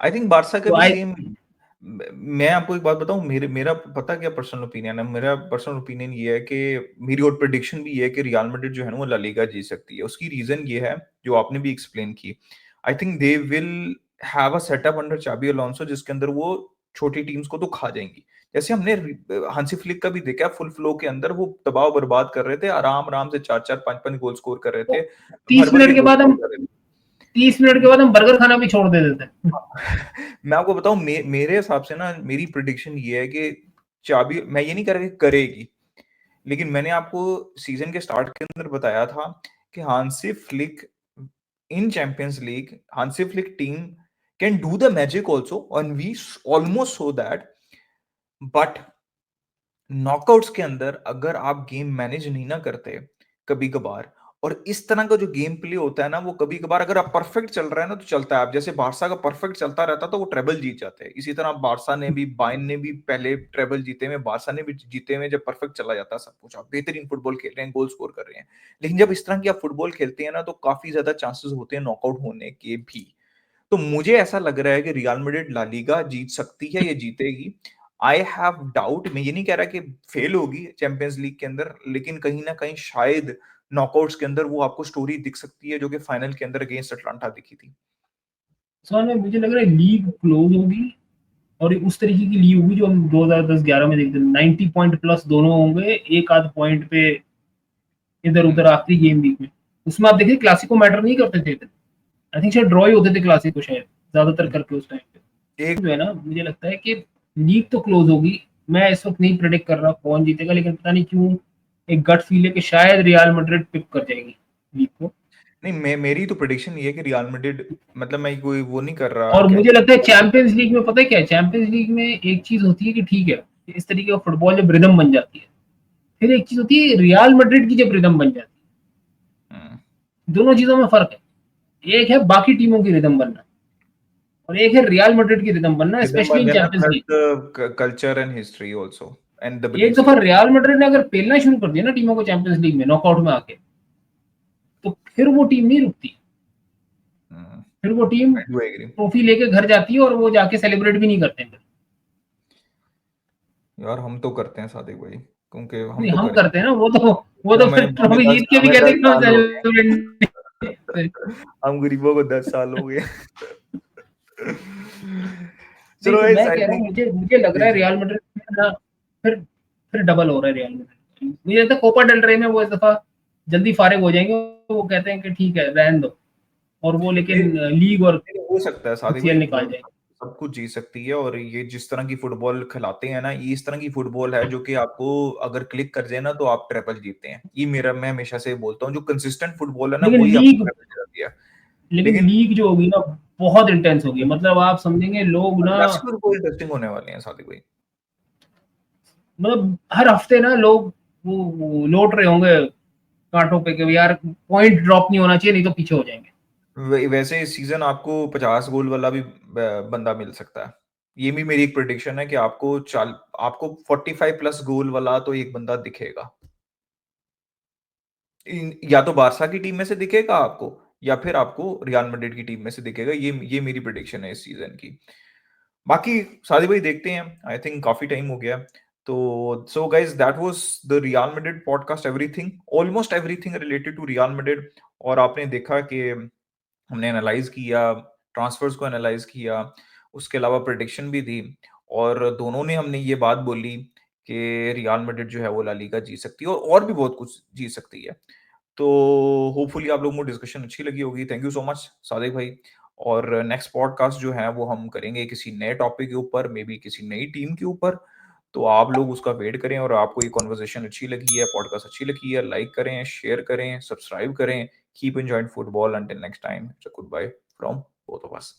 S1: आई थिंक बारसा का
S2: तो
S1: भी सेम। मैं आपको एक बात बताऊं, मेरा पता क्या पर्सनल ओपिनियन है, मेरा पर्सनल ओपिनियन ये है कि मेरी और प्रेडिक्शन भी ये है कि रियल मैड्रिड जो है ना वो ला लीगा जीत सकती है। उसकी रीजन ये है जो आपने भी एक्सप्लेन की, I think they will have a setup under चाबी अलोंसो जिसके अंदर वो छोटी टीम्स को तो खा जाएंगी। जैसे हमने हांसी फ्लिक का भी देखा, फुल फ्लो के अंदर वो दबाव बर्बाद कर रहे थे, आराम आराम से 4-4 5-5 गोल स्कोर कर रहे थे, भर
S2: 30
S1: भर के
S2: मिनट के
S1: गोल
S2: बाद
S1: स्कोर
S2: हम
S1: कर रहे थे।
S2: 30 मिनट के बाद हम बर्गर खाना भी छोड़ देते थे।
S1: मैं आपको बताऊं, मेरे हिसाब से ना मेरी प्रिडिक्शन ये है कि चाबी, मैं ये नहीं कह रहा कि करेगी, लेकिन मैंने आपको सीजन के स्टार्ट के अंदर बताया था कि Hansi Flick in Champions League, Hansi Flick team can do the magic also, and we almost saw that. But knockouts के अंदर अगर आप गेम मैनेज नहीं ना करते कभी कभार, और इस तरह का जो गेम प्ले होता है ना, वो कभी कभार अगर आप परफेक्ट चल रहा है ना तो चलता है। आप जैसे बारसा का परफेक्ट चलता रहता तो वो ट्रेबल जीत जाते हैं, इसी तरह बारसा ने भी, बायर्न ने भी पहले ट्रेबल जीते हुए, बारसा ने भी जीते हुए, जब परफेक्ट चला जाता है सब कुछ, आप बेहतरीन फुटबॉल खेल रहे हैं, गोल स्कोर कर रहे हैं। लेकिन जब इस तरह की आप फुटबॉल खेलते हैं ना, तो काफी ज्यादा चांसेस होते हैं नॉकआउट होने के भी। तो मुझे ऐसा लग रहा है कि रियल मैड्रिड ला लीगा जीत सकती है, ये जीतेगी। आई हैव डाउट, मैं ये नहीं कह रहा कि फेल होगी चैंपियंस लीग के अंदर, लेकिन कहीं ना कहीं शायद नॉकआउट्स के अंदर वो आपको स्टोरी दिख सकती है जो कि फाइनल के अंदर अगेंस्ट अटलांटा दिखी थी।
S2: सर में मुझे लग रहा है लीग क्लोज होगी, और उस तरीके की लीग होगी जो हम 2010-11 में देखते थे, 90 पॉइंट प्लस दोनों होंगे, एक आध पॉइंट पे इधर उधर आखिरी गेम वीक में। उसमें आप देखिए क्लासिको मैटर नहीं करते थे, आई थिंक शायद ड्रॉ ही होते थे क्लासिको शायद ज्यादातर करके उस टाइम पे।
S1: एक
S2: जो है ना, मुझे लगता है कि लीग तो क्लोज होगी। मैं इस वक्त नहीं प्रेडिक्ट कर रहा कौन जीतेगा, लेकिन पता नहीं क्यों एक गट फील है कि शायद रियल मैड्रिड पिक कर जाएगी लीग को।
S1: नहीं, मेरी तो प्रेडिक्शन ये है कि रियल मैड्रिड, मतलब मैं कोई वो नहीं कर रहा
S2: और मुझे लगता है
S1: कहते।
S2: चैंपियंस लीग में पता है क्या है, चैंपियंस लीग में एक चीज होती है कि ठीक है, इस तरीके का फुटबॉल जब रिदम बन जाती है, फिर एक चीज होती है रियल मैड्रिड की जब रिदम बन जाती है। दोनों चीजों में फर्क है, एक है बाकी टीमों की रिदम बनना, और एक है रियल मैड्रिड की रिदम बनना,
S1: रिदम
S2: स्पेशली
S1: बन
S2: इन
S1: जाना,
S2: champions
S1: plus
S2: league.
S1: The culture and history also and the
S2: एक
S1: बिलीफ
S2: दफा
S1: सिस्टम।
S2: रियल मैड्रिड ने अगर पेलना शुरू कर दिया ना टीमों को चैंपियंस लीग में नॉकआउट में आके, तो फिर वो टीम नहीं रुकती। फिर वो team
S1: I do agree.
S2: Trophy लेके घर जाती है, और वो जाके सेलिब्रेट भी नहीं करते फिर।
S1: यार हम तो करते हैं सादिक भाई, क्योंकि हम
S2: नहीं,
S1: तो
S2: हम
S1: करेंगे,
S2: करते हैं ना, वो तो
S1: हमें
S2: फिर
S1: हमें
S2: ट्रॉफी
S1: दस
S2: जीत के भी
S1: हमें
S2: कहते
S1: दस
S2: हैं कि हम
S1: साल हो गए।
S2: सेलिब्रेट नहीं करते।
S1: हम गरीबों को 10 साल हो गए।
S2: नहीं
S1: चलो
S2: तो
S1: गाइस,
S2: मैं
S1: आई
S2: कह रहा हूँ,
S1: थिंक।
S2: मुझे लग
S1: जी
S2: रहा है
S1: जी।
S2: रियल मैड्रिड ना, फिर फिर डबल हो रहा है रियल मैड्रिड। मुझे लगता है कोपा डेल रे में वो इस दफा जल्दी फारिग हो जाएंगे। वो कहते हैं कि ठीक है रहने दो, और वो लेकिन लीग और
S1: हो सकता है सादिक
S2: यूसीएल
S1: भाई,
S2: निकाल जाएंगे।
S1: सब कुछ जीत सकती है, और ये जिस तरह की फुटबॉल खिलाते हैं ना, ये इस तरह की फुटबॉल है जो कि आपको अगर क्लिक कर जाए ना तो आप ट्रिपल जीतते हैं। ये मेरा, मैं हमेशा से बोलता हूँ, जो कंसिस्टेंट फुटबॉल है ना
S2: लेकिन
S1: वही आपको
S2: लीग
S1: ट्रिपल दिलाती है।
S2: लेकिन
S1: लेकिन
S2: लीग जो होगी ना, बहुत इंटेंस होगी। मतलब आप समझेंगे लोग ना,
S1: क्लासिको को इंटरेस्टिंग होने वाले हैं सादिक भाई।
S2: मतलब हर हफ्ते ना लोग वो लौट रहे होंगे कांटों पे कि यार पॉइंट ड्रॉप नहीं होना चाहिए, नहीं तो पीछे हो जाएंगे।
S1: वैसे इस सीजन आपको 50 गोल वाला भी बंदा मिल सकता है। ये भी मेरी एक प्रिडिक्शन है कि आपको 45+ गोल वाला तो एक बंदा दिखेगा। या तो बारसा की टीम में से दिखेगा आपको, या फिर आपको रियल मैड्रिड की टीम में से दिखेगा। ये मेरी प्रिडिक्शन है इस सीजन की। बाकी सादी भाई देखते हैं, आई थिंक काफी टाइम हो गया। तो so guys, that was the Real Madrid podcast, everything, almost everything related to Real Madrid. और आपने देखा कि हमने एनालाइज किया, ट्रांसफर्स को एनालाइज किया, उसके अलावा प्रिडिक्शन भी दी, और दोनों ने हमने ये बात बोली कि रियल मैड्रिड जो है वो ला लीगा जीत सकती है, और भी बहुत कुछ जीत सकती है। तो होपफुली आप लोगों को डिस्कशन अच्छी लगी होगी। Thank you so much Sadiq भाई। और नेक्स्ट पॉडकास्ट जो है वो हम करेंगे किसी नए टॉपिक के ऊपर, मे बी किसी नई टीम के ऊपर। तो आप लोग उसका वेट करें, और आपको ये कॉन्वर्सेशन अच्छी लगी है, पॉडकास्ट अच्छी लगी है, लाइक करें, शेयर करें, सब्सक्राइब करें। Keep enjoying football, until next time, good bye from both of us.